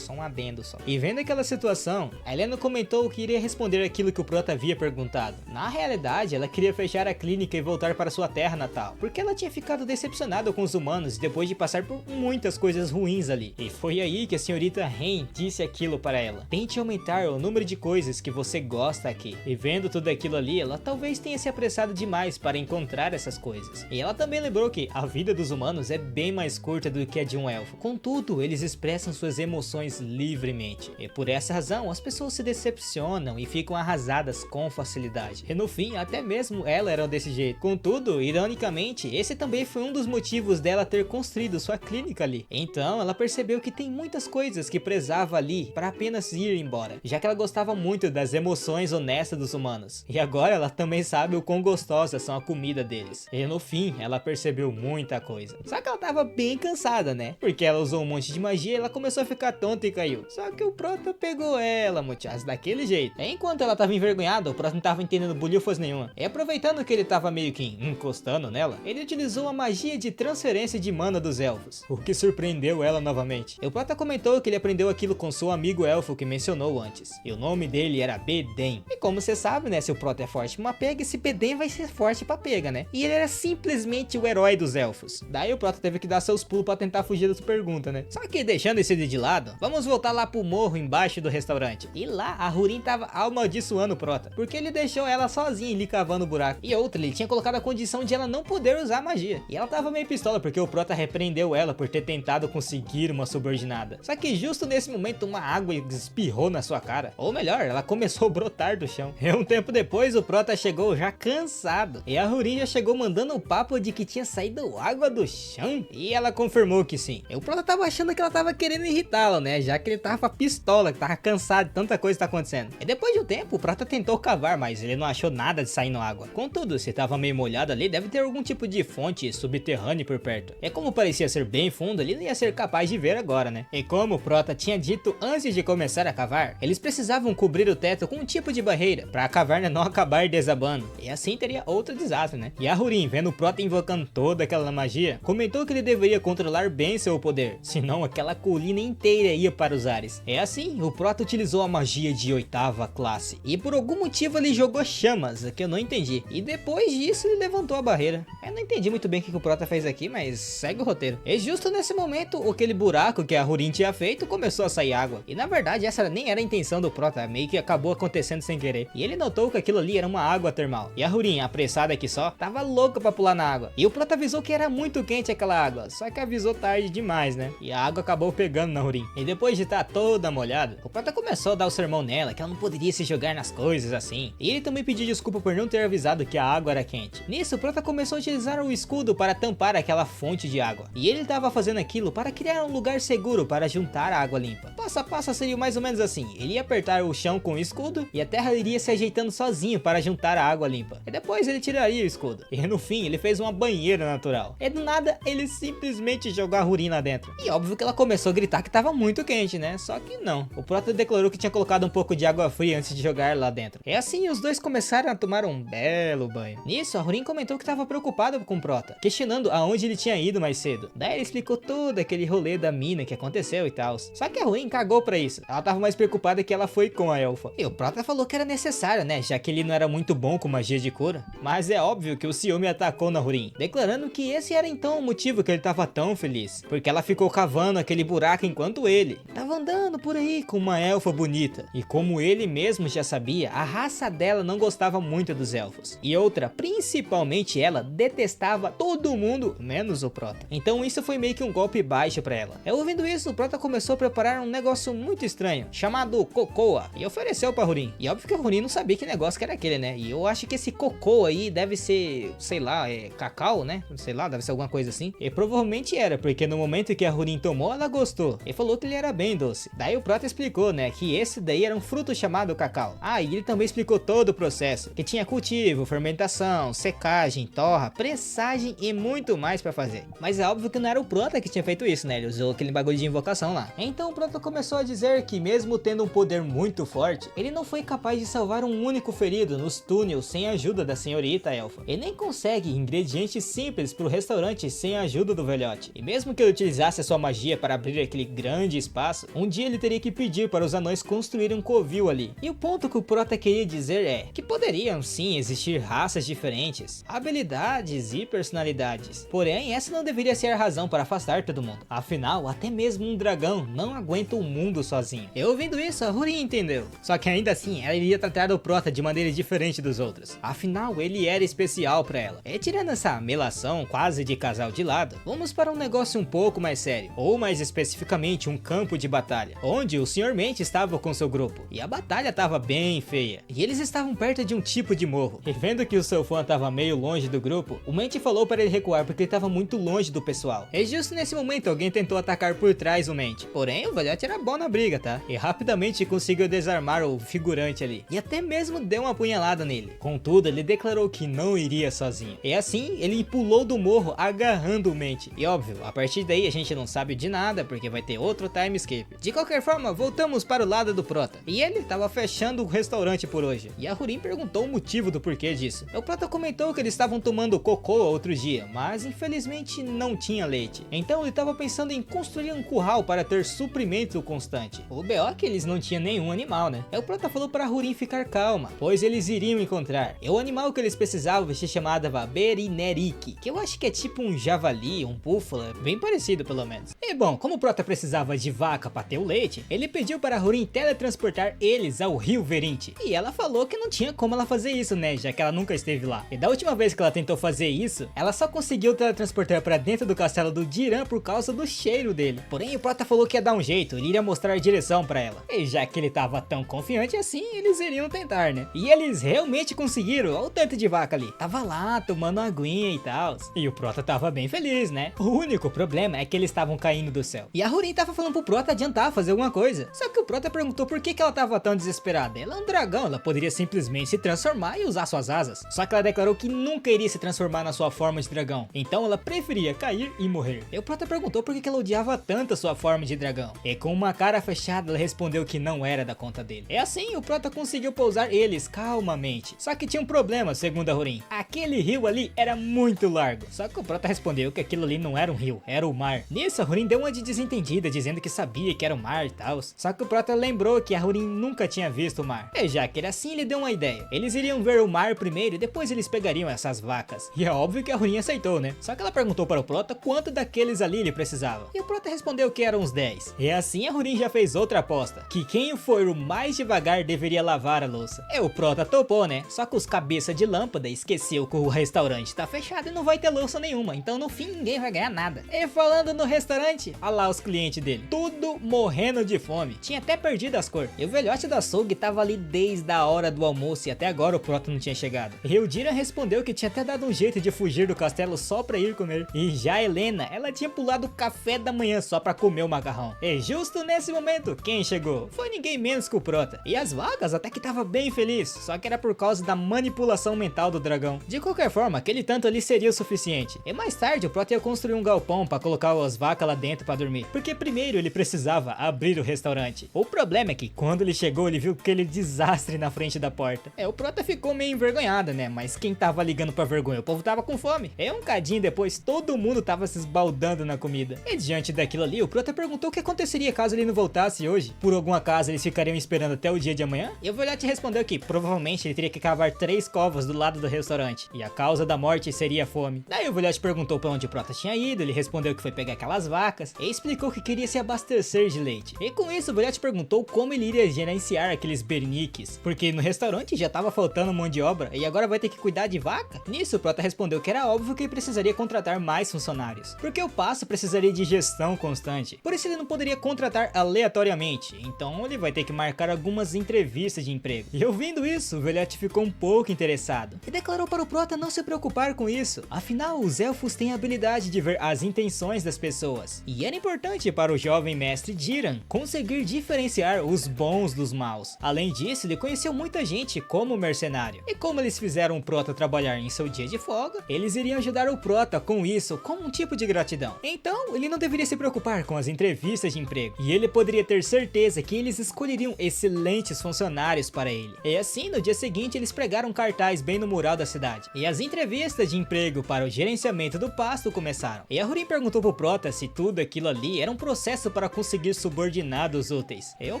um adendo só. E vendo aquela situação, a Helena comentou que iria responder aquilo que o Prota havia perguntado. Na realidade, ela queria fechar a clínica e voltar para sua terra natal, porque ela tinha ficado decepcionada com os humanos depois de passar por muitas coisas ruins ali. E foi aí que a senhorita Ren disse aquilo para ela: tente aumentar o número de coisas que você gosta aqui. E vendo tudo aquilo ali, ela talvez tenha se apressado demais para encontrar essas coisas. E ela também lembrou que a vida dos humanos é bem mais curta do que a de um elfo. Contudo, eles expressam suas emoções livremente. E por essa razão, as pessoas se decepcionam e ficam arrasadas com facilidade. E no fim, até mesmo ela era desse jeito. Contudo, ironicamente, esse também foi um dos motivos dela ter construído sua clínica ali. Então, ela percebeu que tem muitas coisas que prezava ali para apenas ir embora, já que ela gostava muito das emoções honestas dos humanos. E agora ela também sabe o quão gostosas são a comida deles. E no fim, ela percebeu viu muita coisa. Só que ela tava bem cansada, né? Porque ela usou um monte de magia e ela começou a ficar tonta e caiu. Só que o Prota pegou ela, muchachos, daquele jeito. Enquanto ela tava envergonhada, o Prota não tava entendendo bolhufas nenhuma. E aproveitando que ele tava meio que encostando nela, ele utilizou a magia de transferência de mana dos elfos, o que surpreendeu ela novamente. E o Prota comentou que ele aprendeu aquilo com seu amigo elfo que mencionou antes. E o nome dele era Beden. E como você sabe, né, se o Prota é forte pra uma pega, esse Beden vai ser forte pra pega, né? E ele era simplesmente o herói dos elfos. Daí o Prota teve que dar seus pulos pra tentar fugir dessa pergunta, né? Só que deixando esse de lado, vamos voltar lá pro morro embaixo do restaurante. E lá a Hurin tava amaldiçoando o Prota, porque ele deixou ela sozinha ali cavando o buraco. E outra, ele tinha colocado a condição de ela não poder usar magia. E ela tava meio pistola porque o Prota repreendeu ela por ter tentado conseguir uma subordinada. Só que justo nesse momento uma água espirrou na sua cara. Ou melhor, ela começou a brotar do chão. E um tempo depois o Prota chegou já cansado. E a Hurin já chegou mandando o papo de que tinha saído água do chão. E ela confirmou que sim. E o Prota tava achando que ela tava querendo irritá-la, né? Já que ele tava pistola, que tava cansado de tanta coisa que tá acontecendo. E depois de um tempo o Prota tentou cavar, mas ele não achou nada de saindo água. Contudo, se tava meio molhado ali, deve ter algum tipo de fonte subterrânea por perto. E como parecia ser bem fundo, ele não ia ser capaz de ver agora, né? E como o Prota tinha dito antes de começar a cavar, eles precisavam cobrir o teto com um tipo de barreira, para a caverna não acabar desabando. E assim teria outro desastre, né? E a Hurin, vendo o Prota invocando toda aquela magia, comentou que ele deveria controlar bem seu poder, senão aquela colina inteira ia para os ares. É assim, o Prota utilizou a magia de 8ª classe, e por algum motivo ele jogou chamas, que eu não entendi. E depois disso ele levantou a barreira. Eu não entendi muito bem o que o Prota fez aqui, mas segue o roteiro. E justo nesse momento, aquele buraco que a Hurin tinha feito começou a sair água. E na verdade essa nem era a intenção do Prota, meio que acabou acontecendo sem querer. E ele notou que aquilo ali era uma água termal. E a Hurin, apressada aqui só, tava louca pra pular na água. E o Prota avisou que era muito quente aquela água, só que avisou tarde demais, né? E a água acabou pegando na Hurin. E depois de estar toda molhada, o Prota começou a dar o sermão nela, que ela não poderia se jogar nas coisas assim. E ele também pediu desculpa por não ter avisado que a água era quente. Nisso, o Prota começou a utilizar o escudo para tampar aquela fonte de água. E ele estava fazendo aquilo para criar um lugar seguro para juntar a água limpa. Passo a passo seria mais ou menos assim. Ele ia apertar o chão com o escudo e a terra iria se ajeitando sozinho para juntar a água limpa. E depois ele tiraria o escudo. E no fim, ele fez uma banheira natural. E do nada, ele simplesmente jogou a Hurin lá dentro. E óbvio que ela começou a gritar que estava muito quente, né? Só que não. O Prota declarou que tinha colocado um pouco de água fria antes de jogar lá dentro. E assim, os dois começaram a tomar um belo banho. Nisso, a Hurin comentou que estava preocupada com o Prota, questionando aonde ele tinha ido mais cedo. Daí ele explicou todo aquele rolê da mina que aconteceu e tal. Só que a Hurin cagou pra isso. Ela tava mais preocupada que ela foi com a elfa. E o Prota falou que era necessário, né? Já que ele não era muito bom com magia de cura. Mas é óbvio que o ciúme atacou na Hurin, declarando que esse era então o motivo que ele tava tão feliz. Porque ela ficou cavando aquele buraco enquanto ele tava andando por aí com uma elfa bonita. E como ele mesmo já sabia, a raça dela não gostava muito dos elfos. E outra, principalmente ela, detestava todo mundo, menos o Prota. Então isso foi meio que um golpe baixo pra ela. Ouvindo isso, o Prota começou a preparar um negócio muito estranho, chamado Cocoa, e ofereceu pra Hurin. E óbvio que a Hurin não sabia que negócio que era aquele, né? E eu acho que esse Cocoa aí deve ser, sei lá, cacau, né? Sei lá, deve ser alguma coisa assim. E provavelmente era, porque no momento que a Hurin tomou, ela gostou. E falou que ele era bem doce. Daí o Prota explicou, né, que esse daí era um fruto chamado cacau. Ah, e ele também explicou todo o processo, que tinha cultivo, fermentação, secagem, torra, pressagem e muito mais pra fazer. Mas é óbvio que não era o Prota que tinha feito isso, né? Ele usou aquele bagulho de invocação lá. Então o Prota começou a dizer que mesmo tendo um poder muito forte, ele não foi capaz de salvar um único ferido nos túneis sem a ajuda da senhorita elfa. Ele nem consegue ingredientes simples pro restaurante sem a ajuda do velhote. E mesmo que ele utilizasse a sua magia para abrir aquele grande espaço, um dia ele teria que pedir para os anões construírem um covil ali. E o ponto que o Prota queria dizer é que poderiam sim existir raças diferentes, habilidades e personalidades. Porém, essa não deveria ser a razão para afastar todo mundo. Afinal, até mesmo um dragão não aguenta o mundo sozinho. E ouvindo isso, a Hurin entendeu. Só que ainda assim, ela iria tratar o Prota de maneira diferente dos outros. Afinal, ele era especial para ela. E tirando essa melação quase de casal de lado, vamos para um negócio um pouco mais sério. Ou mais especificamente, um campo de batalha, onde o Sr. Mente estava com seu grupo. E a batalha estava bem feia. E eles estavam perto de um tipo de morro. E vendo que o seu fã estava meio longe do grupo, o Mente falou para ele recuar porque ele estava muito longe do pessoal. E justo nesse momento, alguém tentou atacar por trás o Mente. Porém, o velhote era bom na briga, tá? E rapidamente conseguiu desarmar o figurante ali. E até mesmo deu uma punhalada nele. Contudo, ele declarou que não iria sozinho. E assim, ele pulou pulou do morro agarrando o Mente. E óbvio, a partir daí a gente não sabe de nada, porque vai ter outro time skip. De qualquer forma, voltamos para o lado do Prota. E ele tava fechando o restaurante por hoje. E a Rurin perguntou o motivo do porquê disso. O Prota comentou que eles estavam tomando cocô outro dia, mas infelizmente não tinha leite. Então ele tava pensando em construir um curral para ter suprimento constante. O BO é que eles não tinham nenhum animal, né? O Prota falou para Rurin ficar calma, pois eles iriam encontrar. E o animal que eles precisavam se chamava Berinerik, que eu acho que é tipo um javali, um búfalo, bem parecido pelo menos. E bom, como o Prota precisava de vaca para ter o leite, ele pediu para Rurin teletransportar eles ao rio Verinte. E ela falou que não tinha como ela fazer isso, né, já que ela nunca esteve lá. E da última vez que ela tentou fazer isso, ela só conseguiu teletransportar para dentro do castelo do Diran por causa do cheiro dele. Porém, o Prota falou que ia dar um jeito, ele iria mostrar a direção para ela. E já que ele tava tão confiante assim, eles iriam tentar, né? E eles realmente conseguiram, olha o tanto de vaca ali. Tava lá, tomando uma aguinha e tal. E o Prota tava bem feliz, né? O único problema é que eles estavam caindo do céu. E a Rurin tava falando pro Prota adiantar, fazer alguma coisa. Só que o Prota perguntou por que ela tava tão desesperada. Ela é um dragão, ela poderia simplesmente se transformar e usar suas asas. Só que ela declarou que nunca iria se transformar na sua forma de dragão. Então ela preferia cair e morrer. E o Prota perguntou por que ela odiava tanto a sua forma de dragão. E com uma cara fechada ela respondeu que não era da conta dele. E assim o Prota conseguiu pousar eles calmamente. Só que tinha um problema, segundo a Rurin. Aquele rio ali era muito largo. Só que o Prota respondeu que aquilo ali não era um rio, era o mar. Nisso a Rurin deu uma de desentendida, dizendo que sabia que era o mar e tal. Só que o Prota lembrou que a Rurin nunca tinha visto o mar. E já que era assim, ele deu uma ideia. Eles iriam ver o mar primeiro e depois eles pegariam essas vacas. E é óbvio que a Rurin aceitou, né? Só que ela perguntou para o Prota quanto daqueles ali ele precisava. E o Prota respondeu que eram uns 10. E assim a Rurin já fez outra aposta, que quem for o mais devagar deveria lavar a louça. E o Prota topou, né? Só que os cabeça de lâmpada esqueceu que o restaurante tá fechado e não vai ter louça nenhuma. Então no fim ninguém vai ganhar nada. E falando no restaurante, olha lá os clientes dele. Tudo morrendo de fome. Tinha até perdido as cores. E o velhote da açougue tava ali desde a hora do almoço e até agora o Prota não tinha chegado. E o Diran respondeu que tinha até dado um jeito de fugir do castelo só pra ir comer. E já a Helena, ela tinha pulado o café da manhã só pra comer o macarrão. E justo nesse momento, quem chegou? Foi ninguém menos que o Prota. E as vacas até que tava bem feliz, só que era por causa da manipulação mental do dragão. De qualquer forma, aquele tanto ali seria o suficiente. E mais tarde o Prota ia construir um galpão pra colocar as vacas lá dentro pra dormir. Porque primeiro ele precisava abrir o restaurante. O problema é que quando ele chegou, ele viu aquele desastre na frente da porta. O Prota ficou meio envergonhado, né? Mas quem tava ligando pra vergonha? O povo tava com fome. E um cadinho depois, todo mundo tava se esbaldando na comida. E diante daquilo ali, o Prota perguntou o que aconteceria caso ele não voltasse hoje. Por algum acaso, eles ficariam esperando até o dia de amanhã? E o velhote respondeu que provavelmente ele teria que cavar 3 covas do lado do restaurante. E a causa da morte seria a fome. Daí o velhote perguntou pra onde o Prota tinha ido, ele respondeu que foi pegar aquelas vacas. E explicou que queria se abastecer de leite. E com isso, o velhote perguntou como ele iria gerenciar aqueles berniques. Porque no restaurante já tava faltando mão de obra e agora vai ter que cuidar de vaca? Nisso, o Prota respondeu que era óbvio que ele precisaria contratar mais funcionários. Porque o passo precisaria de gestão constante. Por isso ele não poderia contratar aleatoriamente. Então ele vai ter que marcar algumas entrevistas de emprego. E ouvindo isso, o velhote ficou um pouco interessado. E declarou para o Prota não se preocupar com isso. Afinal, os elfos têm a habilidade de ver as intenções das pessoas. E era importante para o jovem mestre Diran conseguir diferenciar os bons dos maus. Além disso, ele conheceu muita gente como mercenário. E como eles fizeram o Prota trabalhar em seu dia de folga, eles iriam ajudar o Prota com isso como um tipo de gratidão. Então, ele não deveria se preocupar com as entrevistas de emprego. E ele poderia ter certeza que eles escolheriam excelentes funcionários para ele. E assim, no dia seguinte, eles pregaram um cartaz bem no mural da cidade. E as entrevistas de emprego para o gerenciamento do pasto começaram. E a Rurin perguntou pro Prota se tudo aquilo ali era um processo para conseguir subordinados úteis. E o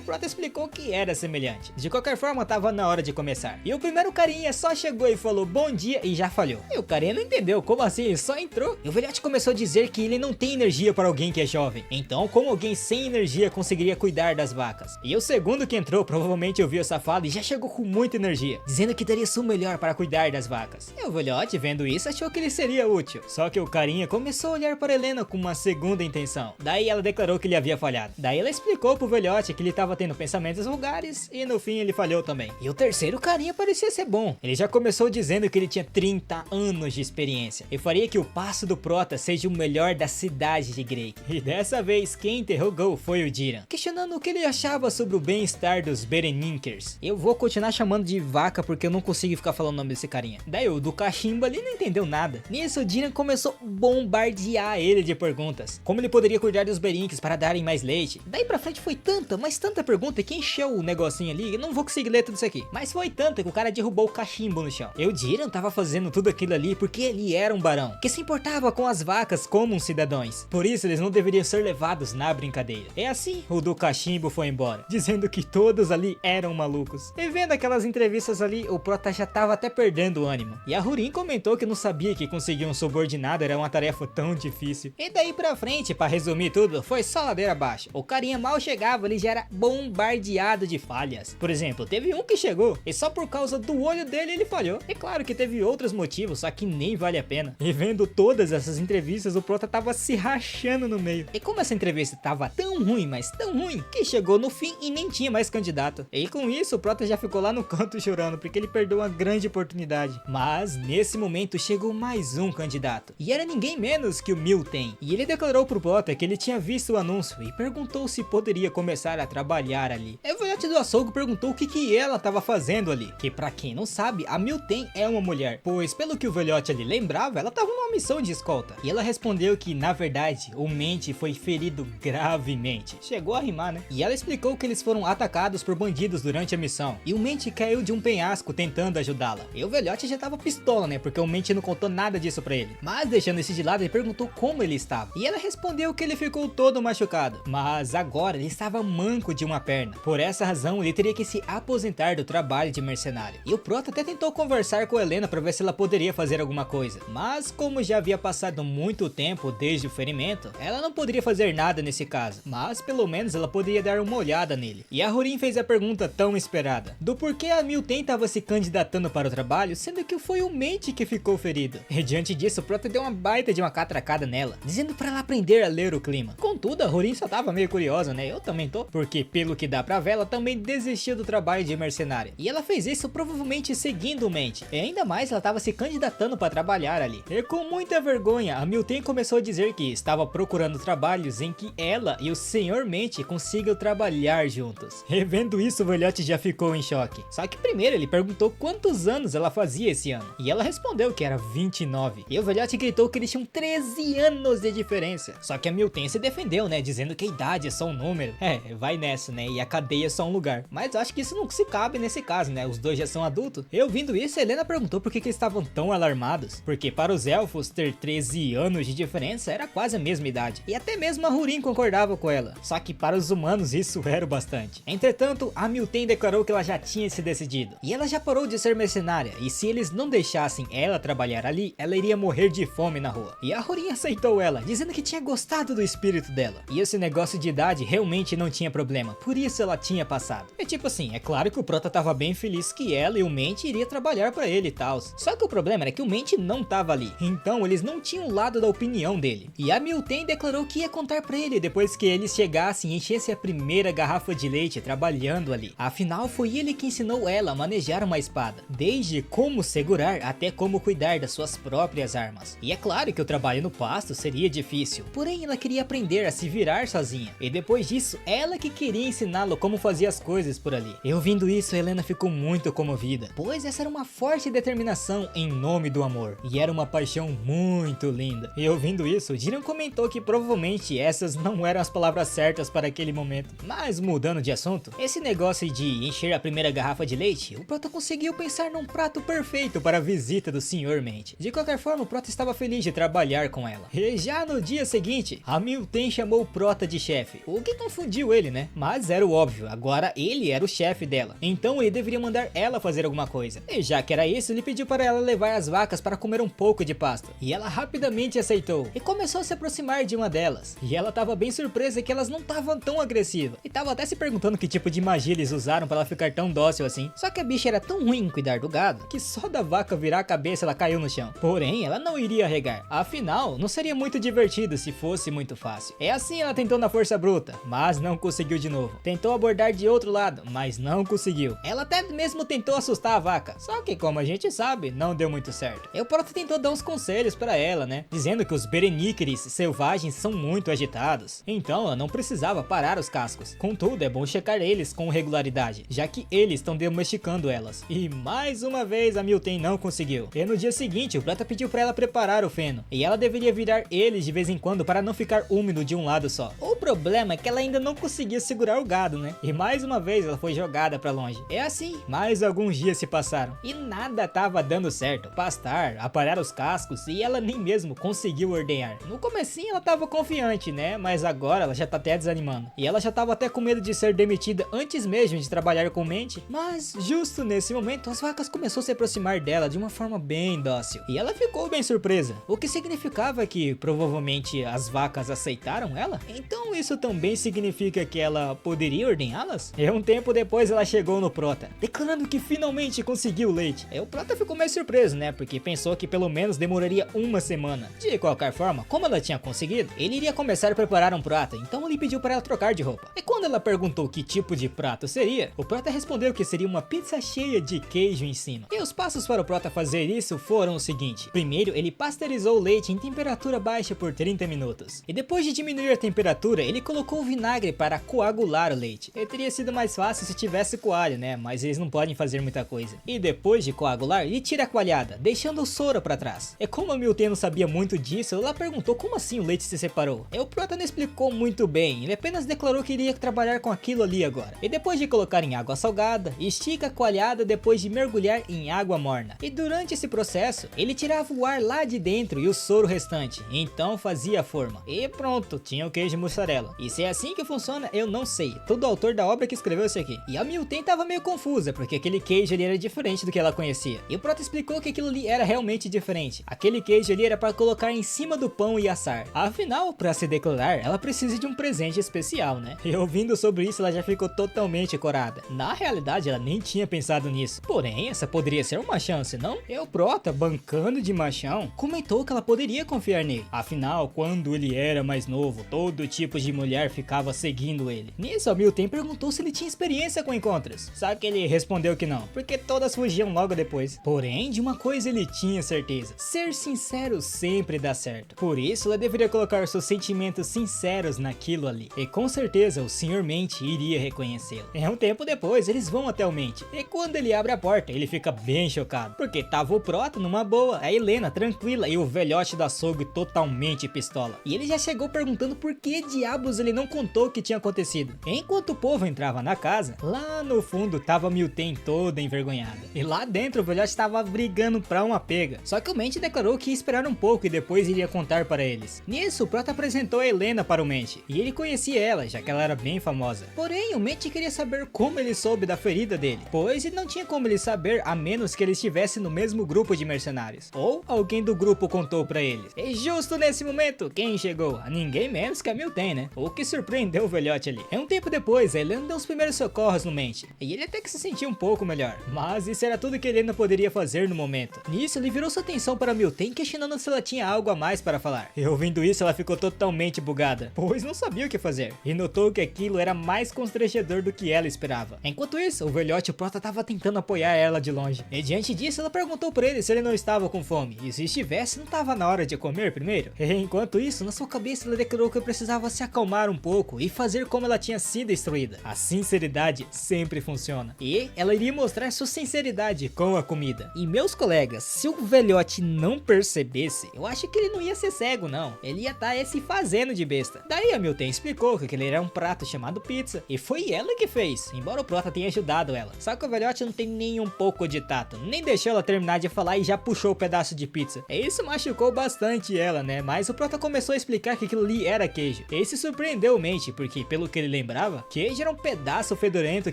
Prota explicou que era semelhante. De qualquer forma, tava na hora de começar. E o primeiro carinha só chegou e falou bom dia e já falhou. E o carinha não entendeu, como assim? Ele só entrou. E o velhote começou a dizer que ele não tem energia para alguém que é jovem. Então, como alguém sem energia conseguiria cuidar das vacas? E o segundo que entrou provavelmente ouviu essa fala e já chegou com muita energia, dizendo que daria seu melhor para cuidar das vacas. E o velhote, vendo isso, achou que ele seria útil. Só que o carinha começou a olhar para Helena com uma segunda intenção. Daí ela declarou que ele havia falhado. Daí ela explicou pro velhote que ele estava tendo pensamentos vulgares e no fim ele falhou também. E o terceiro carinha parecia ser bom. Ele já começou dizendo que ele tinha 30 anos de experiência e faria que o passo do Prota seja o melhor da cidade de Grey. E dessa vez quem interrogou foi o Diran, questionando o que ele achava sobre o bem-estar dos Bereninkers. Eu vou continuar chamando de vaca porque eu não consigo ficar falando o nome desse carinha. Daí o do cachimbo ali não entendeu nada. nada. Nisso, Dylan começou a bombardear ele de perguntas. Como ele poderia cuidar dos Berinks para darem mais leite? Daí pra frente foi tanta, mas tanta pergunta que encheu o negocinho ali. Eu não vou conseguir ler tudo isso aqui. Mas foi tanta que o cara derrubou o cachimbo no chão. E o Dylan tava fazendo tudo aquilo ali porque ele era um barão, que se importava com as vacas como uns cidadãos. Por isso eles não deveriam ser levados na brincadeira. É assim, o do cachimbo foi embora, dizendo que todos ali eram malucos. E vendo aquelas entrevistas ali, o Prota já tava até perdendo o ânimo. E a Hurin comentou que não sabia que conseguir um subordinado era uma tarefa tão difícil. E daí pra frente, pra resumir tudo, foi só ladeira abaixo. O carinha mal chegava, ele já era bombardeado de falhas. Por exemplo, teve um que chegou e só por causa do olho dele ele falhou. E claro que teve outros motivos, só que nem vale a pena. E vendo todas essas entrevistas, o Prota tava se rachando no meio. E como essa entrevista tava tão ruim, mas tão ruim, que chegou no fim e nem tinha mais candidato. E com isso, o Prota já ficou lá no canto chorando, porque ele perdeu uma grande oportunidade. Mas nesse momento chegou mais um candidato. E era ninguém menos que o Milten. E ele declarou pro Prota que ele tinha visto o anúncio e perguntou se poderia começar a trabalhar ali. E o velhote do açougue perguntou o que ela tava fazendo ali. Que pra quem não sabe, a Milten é uma mulher, pois pelo que o velhote ali lembrava, ela tava numa missão de escolta. E ela respondeu que na verdade o Mente foi ferido gravemente. Chegou a rimar, né? E ela explicou que eles foram atacados por bandidos durante a missão. E o Mente caiu de um penhasco tentando ajudá-la. E o velhote já tava pistola, né? Porque o Mente não contou nada disso pra ele. Mas deixando isso de lado, ele perguntou como ele estava. E ela respondeu que ele ficou todo machucado. Mas agora ele estava manco de uma perna. Por essa razão, ele teria que se aposentar do trabalho de mercenário. E o Prota até tentou conversar com Helena pra ver se ela poderia fazer alguma coisa. Mas como já havia passado muito tempo desde o ferimento, ela não poderia fazer nada nesse caso. Mas pelo menos ela poderia dar uma olhada nele. E a Hurin fez a pergunta tão esperada, do porquê a Milten estava se candidatando para o trabalho, sendo que foi o Mente que ficou ferido. E diante disso, o Prota deu uma baita de uma catracada nela, dizendo para ela aprender a ler o clima. Contudo, a Hurin só tava meio curiosa, né? Eu também tô, porque pelo que dá pra ver, ela também desistiu do trabalho de mercenária. E ela fez isso provavelmente seguindo o Mente. E ainda mais, ela tava se candidatando para trabalhar ali. E com muita vergonha, a Milten começou a dizer que estava procurando trabalhos em que ela e o Senhor Mente consigam trabalhar juntos. E vendo isso, o velhote já ficou em choque. Só que primeiro ele perguntou quantos anos ela fazia esse ano. E ela respondeu que era 29. E o velhote gritou que eles tinham 13 anos de diferença. Só que a Milten se defendeu, né? Dizendo que a idade é só um número. É, vai nessa, né? E a cadeia é só um lugar. Mas eu acho que isso não se cabe nesse caso, né? Os dois já são adultos. Eu vindo isso, a Helena perguntou por que eles estavam tão alarmados. Porque para os elfos, ter 13 anos de diferença era quase a mesma idade. E até mesmo a Hurin concordava com ela. Só que para os humanos isso era o bastante. Entretanto, a Milten declarou que ela já tinha se decidido. E ela já parou de ser mercenária. E se eles não deixassem ela trabalhar ali, ela iria morrer de fome na rua. E a Hurin aceitou ela, dizendo que tinha gostado do espírito dela. E esse negócio de idade realmente não tinha problema. Por isso ela tinha passado. É tipo assim, é claro que o Prota tava bem feliz que ela e o Mente iria trabalhar pra ele e tal. Só que o problema era que o Mente não tava ali. Então eles não tinham o lado da opinião dele. E a Milten declarou que ia contar pra ele depois que eles chegassem e enchessem a primeira garrafa de leite trabalhando ali. Afinal, foi ele que ensinou ela a manejar uma espada. Desde como segurar até como cuidar das suas próprias armas. E é claro que o trabalho no pasto seria difícil. Porém, ela queria aprender a se virar sozinha. E depois disso, ela que queria ensiná-lo como fazia as coisas por ali. E ouvindo isso, Helena ficou muito comovida. Pois essa era uma forte determinação em nome do amor. E era uma paixão muito linda. E ouvindo isso, Dylan comentou que provavelmente essas não eram as palavras certas para aquele momento. Mas mudando de assunto, esse negócio de encher a primeira garrafa de leite, o Prota conseguiu pensar num prato perfeito para a visita do Sr. Mente. De qualquer forma, o Prota estava feliz de trabalhar com ela. E já no dia seguinte, a Milten chamou o Prota de chefe, o que confundiu ele, né? Mas era o óbvio, agora ele era o chefe dela. Então ele deveria mandar ela fazer alguma coisa. E já que era isso, ele pediu para ela levar as vacas para comer um pouco de pasto. E ela rapidamente aceitou e começou a se aproximar de uma delas. E ela estava bem surpresa que elas não estavam tão agressivas. E tava até se perguntando que tipo de magia eles usaram para ela ficar tão dócil assim. Só que a bicha era tão ruim em cuidar do gado que só da vaca virar a cabeça ela caiu no chão. Porém, ela não iria regar. Afinal, não seria muito divertido se fosse muito fácil. É assim, ela tentou na força bruta, mas não conseguiu de novo. Tentou abordar de outro lado, mas não conseguiu. Ela até mesmo tentou assustar a vaca. Só que como a gente sabe, não deu muito certo. E o Prota tentou dar uns conselhos para ela, né? Dizendo que os Bereníqueres selvagens são muito agitados. Então ela não precisava parar os cascos. Contudo, é bom checar eles com regularidade, já que eles estão domesticando elas. E mais uma vez a Milten não conseguiu. E no dia seguinte, o Prota pediu pra ela preparar o feno, e ela deveria virar eles de vez em quando para não ficar úmido de um lado só. O problema é que ela ainda não conseguia segurar o gado, né? E mais uma vez ela foi jogada pra longe. É assim, mais alguns dias se passaram, e nada tava dando certo. Pastar, aparar os cascos, e ela nem mesmo conseguiu ordenhar. No comecinho ela tava confiante, né? Mas agora ela já tá até desanimando. E ela já tava até com medo de ser demitida antes mesmo de trabalhar com mente. Mas justo nesse momento, as vacas começaram a se aproximar dela de uma forma bem dócil. E ela ficou bem surpresa, o que significava que provavelmente as vacas aceitaram ela. Então isso também significa que ela poderia ordenhá-las? E um tempo depois ela chegou no Prota, declarando que finalmente conseguiu o leite. E o Prota ficou mais surpreso, né? Porque pensou que pelo menos demoraria uma semana. De qualquer forma, como ela tinha conseguido, ele iria começar a preparar um prato, então ele pediu para ela trocar de roupa. E quando ela perguntou que tipo de prato seria, o Prota respondeu que seria uma pizza cheia de queijo em cima. E os passos para o Prota fazer isso foram o seguinte: primeiro, ele pasteurizou o leite em temperatura baixa por 30 minutos. E depois de diminuir a temperatura, ele colocou vinagre para coagular o leite. E teria sido mais fácil se tivesse coalho, né? Mas eles não podem fazer muita coisa. E depois de coagular, ele tira a coalhada, deixando o soro para trás. E como a Milten não sabia muito disso, ela perguntou como assim o leite se separou. E o Prota não explicou muito bem, ele apenas declarou que iria trabalhar com aquilo ali agora. E depois de colocar em água salgada, estica a coalhada depois de mergulhar em água morna. E durante esse processo, ele tirava o ar lá de dentro e o soro restante, então fazia a forma. E pronto, tinha o queijo mussarela. E se é assim que funciona, eu não sei. Todo o autor da obra que escreveu isso aqui. E a Milten tava meio confusa, porque aquele queijo ali era diferente do que ela conhecia. E o Prota explicou que aquilo ali era realmente diferente. Aquele queijo ali era para colocar em cima do pão e assar. Afinal, para se declarar, ela precisa de um presente especial, né? E ouvindo sobre isso, ela já ficou totalmente corada. Na realidade, ela nem tinha pensado nisso. Porém, essa poderia ser uma chance, não? E o Prota, bancando de machão, comentou que ela poderia confiar nele. Afinal, quando ele era mais novo, todo tipo de mulher ficava seguindo ele. Nisso, a Milten perguntou se ele tinha experiência com encontros. Só que ele respondeu que não, porque todas fugiam logo depois. Porém, de uma coisa ele tinha certeza: ser sincero sempre dá certo. Por isso, ela deveria colocar seus sentimentos sinceros naquilo ali. E com certeza, o Sr. Mente iria reconhecê-lo. E um tempo depois, eles vão até o Mente. E quando ele abre a porta, ele fica bem chocado, porque tava o Prota numa boa, a Helena tranquila e o velhote da açougue totalmente pistola. E ele já chegou perguntando por que diabos ele não contou o que tinha acontecido. Enquanto o povo entrava na casa, lá no fundo tava a Milten toda envergonhada. E lá dentro o velhote estava brigando pra uma pega. Só que o Mente declarou que ia esperar um pouco e depois iria contar para eles. Nisso, o Prota apresentou a Helena para o Mente, e ele conhecia ela, já que ela era bem famosa. Porém, o Mente queria saber como ele soube da ferida dele, pois ele não tinha como ele saber a menos que ele estivesse no mesmo grupo de mercenários, ou alguém do grupo contou pra eles. E justo nesse momento, quem chegou? Ninguém menos que a Milten, né? O que surpreendeu o velhote ali. Um tempo depois, a Helena deu os primeiros socorros no Mente, e ele até que se sentiu um pouco melhor, mas isso era tudo que a Helena poderia fazer no momento. Nisso, ele virou sua atenção para a Milten, questionando se ela tinha algo a mais para falar. E ouvindo isso, ela ficou totalmente bugada, pois não sabia o que fazer, e notou que aquilo era mais constrangedor do que ela esperava. Enquanto isso, o velhote Prota tava tentando apoiar ela de longe. E diante disso, ela perguntou pra ele se ele não estava com fome, e se estivesse, não tava na hora de comer primeiro? E enquanto isso, na sua cabeça ela declarou que precisava se acalmar um pouco e fazer como ela tinha sido instruída. A sinceridade sempre funciona. E ela iria mostrar sua sinceridade com a comida. E meus colegas, se o velhote não percebesse, eu acho que ele não ia ser cego não. Ele ia estar se fazendo de besta. Daí a Milten explicou que aquele era um prato chamado pizza, e foi ela que fez, embora o Prota tenha ajudado ela. Só que o velhote não tem nem um pouco de tato, nem deixou ela terminar de falar e já puxou o pedaço de pizza. E isso machucou bastante ela, né? Mas o Prota começou a explicar que aquilo ali era queijo. E isso surpreendeu o Mente, porque pelo que ele lembrava, queijo era um pedaço fedorento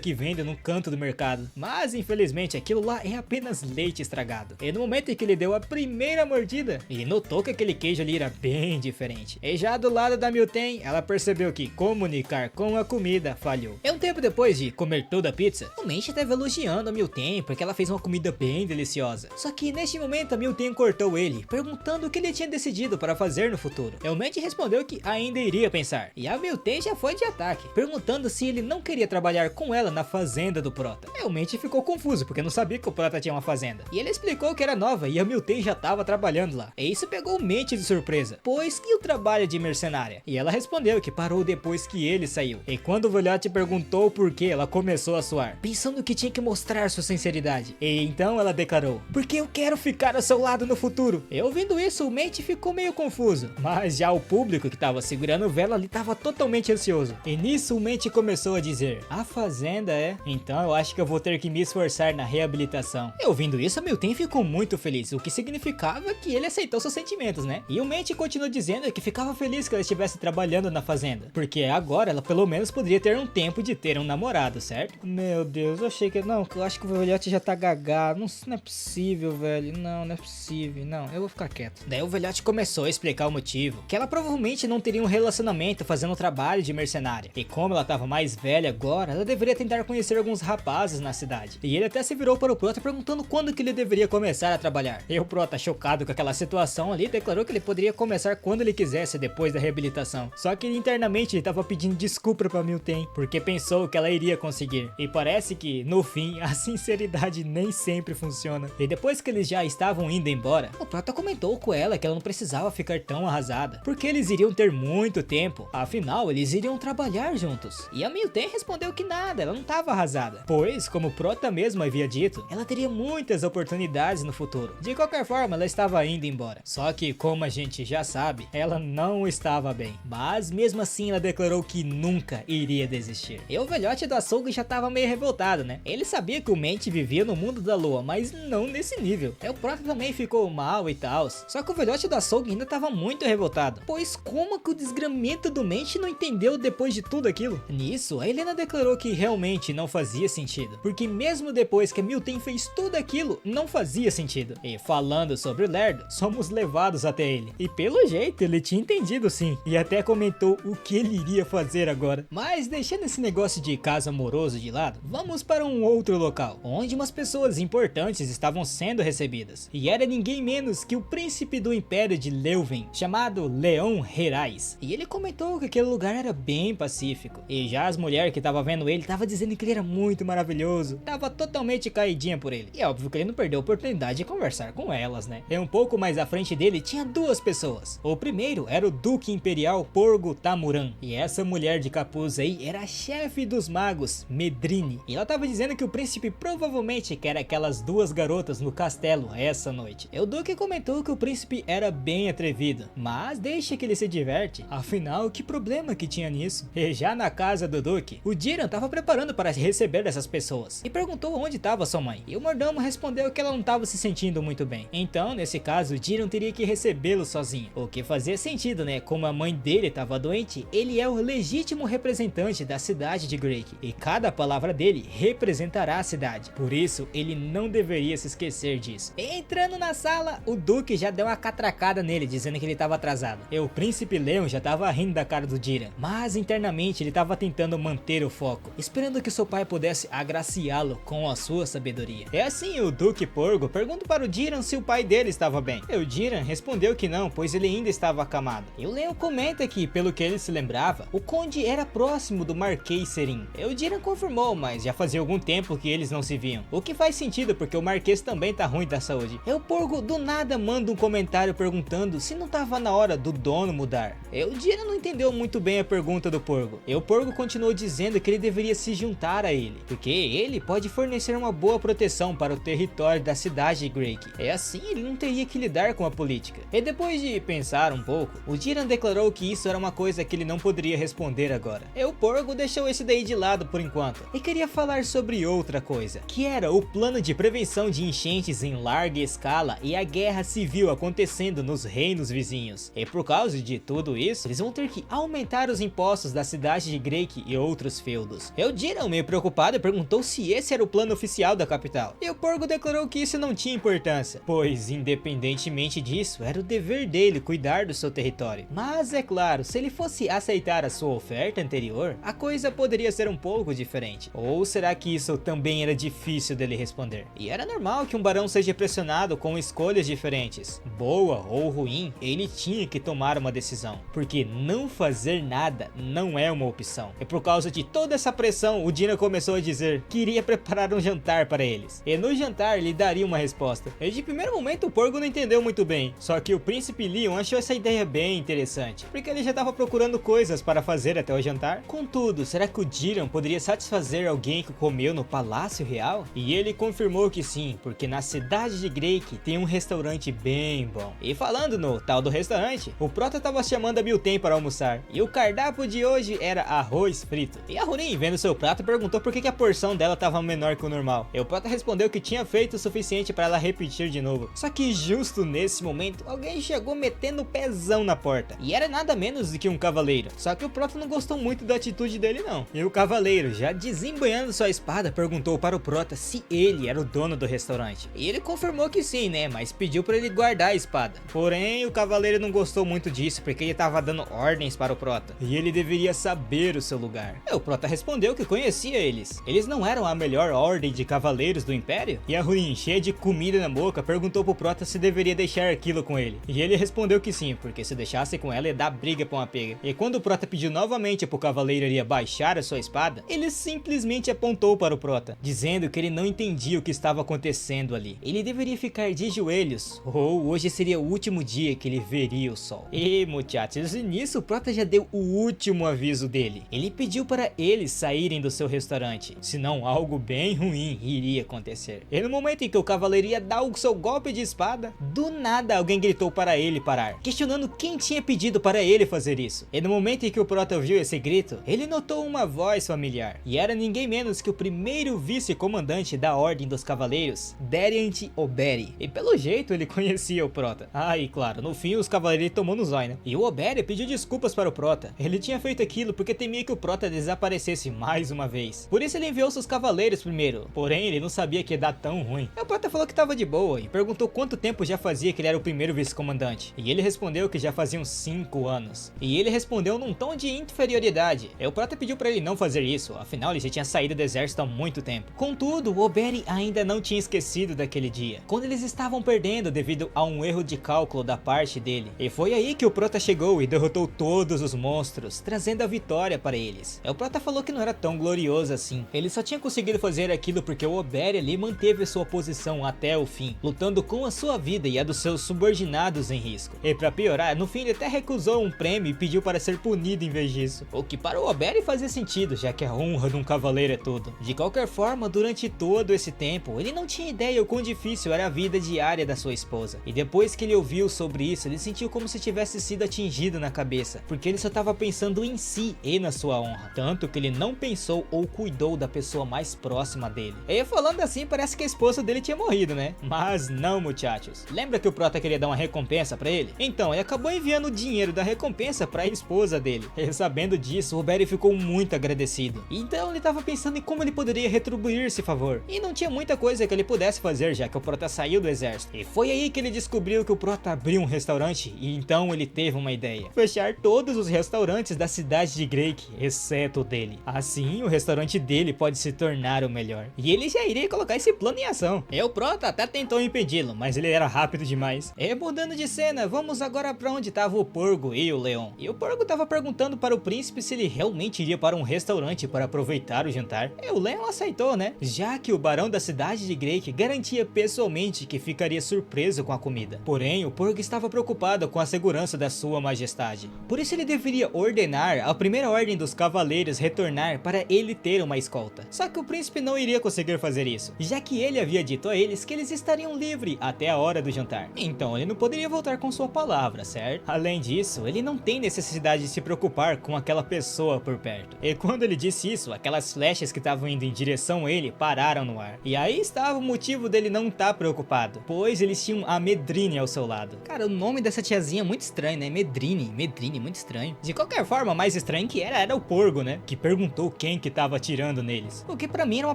que vende no canto do mercado. Mas infelizmente aquilo lá é apenas leite estragado. E no momento em que ele deu a primeira mordida, ele notou que aquele queijo ali era bem diferente. E já do lado da Milten, ela percebeu que comunicar com a comida falhou. E um tempo depois de comer toda a pizza, o Mente estava elogiando a Milten porque ela fez uma comida bem deliciosa. Só que neste momento a Milten cortou ele, perguntando o que ele tinha decidido para fazer no futuro. E o Mente respondeu que ainda iria pensar. E a Milten já foi de ataque, perguntando se ele não queria trabalhar com ela na fazenda do Prota. E o Mente ficou confuso porque não sabia que o Prota tinha uma fazenda. E ele explicou que era nova e a Milten já estava trabalhando lá. E isso pegou o Mente de surpresa, pois que o trabalho de mercenária? E ela respondeu que parou depois que ele saiu. E quando o velhote perguntou por que, ela começou a suar, pensando que tinha que mostrar sua sinceridade. E então ela declarou: porque eu quero ficar seu lado no futuro. E ouvindo isso, o Mente ficou meio confuso, mas já o público que tava segurando o vela ali tava totalmente ansioso. E nisso o Mente começou a dizer: a fazenda é? Então eu acho que eu vou ter que me esforçar na reabilitação. E ouvindo isso, a Milton ficou muito feliz, o que significava que ele aceitou seus sentimentos, né? E o Mente continuou dizendo que ficava feliz que ela estivesse trabalhando na fazenda, porque agora ela pelo menos poderia ter um tempo de ter um namorado, certo? Meu Deus, eu achei que... Não, eu acho que o velhote já tá gagado. Não é possível, velho. Não é possível. Não, eu vou ficar quieto. Daí o velhote começou a explicar o motivo, que ela provavelmente não teria um relacionamento fazendo um trabalho de mercenária. E como ela tava mais velha agora, ela deveria tentar conhecer alguns rapazes na cidade. E ele até se virou para o Prota perguntando quando que ele deveria começar a trabalhar. E o Prota, chocado com aquela situação ali, declarou que ele poderia começar quando ele quisesse depois da reabilitação. Só que internamente ele tava pedindo desculpa pra Milton, porque pensou que ela iria conseguir. E parece que, no fim, a sinceridade nem sempre funciona. E depois que eles já estavam indo embora, o Prota comentou com ela que ela não precisava ficar tão arrasada, porque eles iriam ter muito tempo, afinal eles iriam trabalhar juntos. E a Milton respondeu que nada, ela não estava arrasada, pois, como o Prota mesmo havia dito, ela teria muitas oportunidades no futuro. De qualquer forma, ela estava indo embora. Só que, como a gente já sabe, ela não estava bem. Mas mesmo assim ela declarou que nunca iria desistir. E o velhote do açougue já estava meio revoltado, né? Ele sabia que o Mente vivia no mundo da lua, mas não nesse nível. E o Prota também ficou mal e tal. Só que o velhote do açougue ainda estava muito revoltado, pois como que o desgramento do Mente não entendeu depois de tudo aquilo? Nisso, a Helena declarou que realmente não fazia sentido, porque mesmo depois que a Milton fez tudo aquilo, não fazia sentido. E falando sobre o Lerdo, somos levados até ele. E pelo jeito, ele tinha entendido sim, e até comentou o que ele iria fazer agora. Mas deixando esse negócio de caso amoroso de lado, vamos para um outro local, onde umas pessoas importantes estavam sendo recebidas. E era ninguém menos que o príncipe do Império de Leuven, chamado Leon Herais. E ele comentou que aquele lugar era bem pacífico. E já as mulheres que estavam vendo ele estavam dizendo que ele era muito maravilhoso, tava totalmente caidinha por ele. E é óbvio que ele não perdeu a oportunidade de conversar com elas, né? E um pouco mais à frente dele tinha duas pessoas. O primeiro era o Duque Imperial Porgo Tamuran. E essa mulher de capuz aí era a chefe dos magos, Medrine. E ela tava dizendo que o príncipe provavelmente quer aquelas duas garotas no castelo essa noite. E o Duque comentou que o príncipe era bem atrevido, mas deixa que ele se diverte. Afinal, que problema que tinha nisso? E já na casa do Duque, o Jiran tava preparando para receber essas pessoas e perguntou onde estava sua mãe. E o mordomo respondeu que ela não estava se sentindo muito bem. Então, nesse caso, o Jiran teria que recebê-lo sozinho. O que fazia sentido, né? Como a mãe dele estava doente, ele é o legítimo representante da cidade de Drake. E cada palavra dele representará a cidade. Por isso, ele não deveria se esquecer disso. E entrando na sala, o Duque já deu uma catracada nele, dizendo que ele estava atrasado. E o príncipe Leon já estava rindo da cara do Jiran. Mas internamente ele estava tentando manter o foco, esperando que seu pai pudesse agraciá-lo com a sua sabedoria. É assim, o Duque Porgo pergunta para o Jiran se o pai dele estava bem. E o Jiran respondeu que não, pois ele ainda estava acamado. E o Leon comenta que, pelo que ele se lembrava, o conde era próximo do Marquês Serim. E o Jiran confirmou, mas já fazia algum tempo que eles não se viam. O que faz sentido, porque o Marquês também tá ruim da saúde. E o Porgo do nada manda um comentário perguntando se não tava na hora do dono mudar. E o Jiran não entendeu muito bem a pergunta do Porgo. E o Porgo continuou dizendo que ele deveria se juntar a ele, porque ele pode fornecer uma boa proteção para o território da cidade de Drake. É assim, ele não teria que lidar com a política. E depois de pensar um pouco, o Jiran declarou que isso era uma coisa que ele não poderia responder agora. E o Porgo deixou esse daí de lado por enquanto, e queria falar sobre outra coisa, que era o plano de prevenção de enchentes em larga escala e a guerra civil acontecendo nos reinos vizinhos. E por causa de tudo isso, eles vão ter que aumentar os impostos da cidade de Drake e outros feudos. E o Jiran, meio preocupado, perguntou se esse era o plano oficial da capital. E o Porgo declarou que isso não tinha importância, pois independentemente disso, era o dever dele cuidar do seu território. Mas é claro, se ele fosse aceitar a sua oferta anterior, a coisa poderia ser um pouco diferente. Ou será que isso também era difícil dele responder? E era normal que um barão seja pressionado com escolhas diferentes. Boa ou ruim, ele tinha que tomar uma decisão, porque não fazer nada não é uma opção. E por causa de toda essa pressão, o Jiran começou a dizer que iria preparar um jantar para eles. E no jantar ele daria uma resposta. E de primeiro momento o Porgo não entendeu muito bem, só que o príncipe Leon achou essa ideia bem interessante, porque ele já estava procurando coisas para fazer até o jantar. Contudo, será que o Jiran poderia satisfazer alguém que comeu no Palácio Real? E ele confirmou que sim, porque na cidade de Drake Drake tem um restaurante bem bom. E falando no tal do restaurante, o Prota tava chamando a Milten para almoçar, e o cardápio de hoje era arroz frito. E a Rurin, vendo seu prato, perguntou por que a porção dela tava menor que o normal. E o Prota respondeu que tinha feito o suficiente para ela repetir de novo. Só que justo nesse momento, alguém chegou metendo o pezão na porta. E era nada menos do que um cavaleiro. Só que o Prota não gostou muito da atitude dele não. E o cavaleiro, já desembanhando sua espada, perguntou para o Prota se ele era o dono do restaurante. E ele confirmou que sim, né? Mas pediu para ele guardar a espada. Porém, o cavaleiro não gostou muito disso, porque ele tava dando ordens para o Prota. E ele deveria saber o seu lugar. E o Prota respondeu que conhecia eles. Eles não eram a melhor ordem de cavaleiros do Império? E a Ruin, cheia de comida na boca, perguntou pro Prota se deveria deixar aquilo com ele. E ele respondeu que sim, porque se deixasse com ela ia dar briga pra uma pega. E quando o Prota pediu novamente pro cavaleiro iria baixar a sua espada, ele simplesmente apontou para o Prota, dizendo que ele não entendia o que estava acontecendo ali. Ele deveria ficar de joelhos, ou hoje seria o último dia que ele veria o sol. E muchachos, nisso o Prota já deu o último aviso dele. Ele pediu para eles saírem do seu restaurante, senão algo bem ruim iria acontecer. E no momento em que o cavaleiro ia dar o seu golpe de espada, do nada alguém gritou para ele parar, questionando quem tinha pedido para ele fazer isso. E no momento em que o Prota ouviu esse grito, ele notou uma voz familiar, e era ninguém menos que o primeiro vice-comandante da Ordem dos Cavaleiros, Dariant Oberi. E pelo jeito ele conhecia o Prota. Ah, e claro, no fim os cavaleiros tomou no zóio, né? E o Oberi pediu desculpas para o Prota. Ele tinha feito aquilo porque temia que o Prota desaparecesse mais uma vez. Por isso ele enviou seus cavaleiros primeiro. Porém, ele não sabia que ia dar tão ruim. E o Prota falou que tava de boa e perguntou quanto tempo já fazia que ele era o primeiro vice-comandante. E ele respondeu que já faziam 5 anos. E ele respondeu num tom de inferioridade. E o Prota pediu para ele não fazer isso, afinal ele já tinha saído do exército há muito tempo. Contudo, o Oberi ainda não tinha esquecido daquele dia, quando eles estavam perdendo devido a um erro de cálculo da parte dele. E foi aí que o Prota chegou e derrotou todos os monstros, trazendo a vitória para eles. E o Prota falou que não era tão glorioso assim. Ele só tinha conseguido fazer aquilo porque o Oberi ali manteve sua posição até o fim, lutando com a sua vida e a dos seus subordinados em risco. E pra piorar, no fim ele até recusou um prêmio e pediu para ser punido em vez disso. O que para o Oberi fazia sentido, já que a honra de um cavaleiro é tudo. De qualquer forma, durante todo esse tempo, ele não tinha ideia o quão difícil era a vida diária da sua esposa. E depois que ele ouviu sobre isso, ele sentiu como se tivesse sido atingido na cabeça, porque ele só estava pensando em si e na sua honra. Tanto que ele não pensou ou cuidou da pessoa mais próxima dele. E falando assim, parece que a esposa dele tinha morrido, né? Mas não, muchachos. Lembra que o Prota queria dar uma recompensa pra ele? Então, ele acabou enviando o dinheiro da recompensa pra esposa dele. E sabendo disso, o Oberi ficou muito agradecido. Então ele tava pensando em como ele poderia retribuir esse favor. E não tinha muita coisa que ele pudesse fazer, já que o Prota saiu do exército. E foi aí que ele descobriu que o Prota abriu um restaurante, e então ele teve uma ideia: fechar todos os restaurantes da cidade de Drake, exceto o dele. Assim, o restaurante dele pode se tornar o melhor. E ele já iria colocar esse plano em ação. E o Prota até tentou impedi-lo, mas ele era rápido demais. E mudando de cena, vamos agora pra onde tava o Porgo e o Leon. E o Porgo tava perguntando para o príncipe se ele realmente iria para um restaurante para aproveitar o jantar. E o Leon aceitou, né? Já que o barão da cidade de Drake garantia pessoalmente que ficaria surpreso com a comida. Porém, o Porgo estava preocupado com a segurança da sua majestade. Por isso ele deveria ordenar a primeira ordem dos cavaleiros retornar para ele ter uma escolta. Só que o príncipe não iria conseguir fazer isso, já que ele havia dito a eles que eles estariam livres até a hora do jantar. Então ele não poderia voltar com sua palavra, certo? Além disso, ele não tem necessidade de se preocupar com aquela pessoa por perto. E quando ele disse isso, aquelas flechas que estavam indo em direção a ele pararam no ar. E aí estava o motivo dele não estar preocupado, pois eles tinham a Medrine ao seu lado. Cara, o nome dessa tiazinha é muito estranho, né? Medrine, muito estranho. De qualquer forma, mais estranho que era o Porgo, né? Que perguntou quem que tava atirando neles. O que pra mim era uma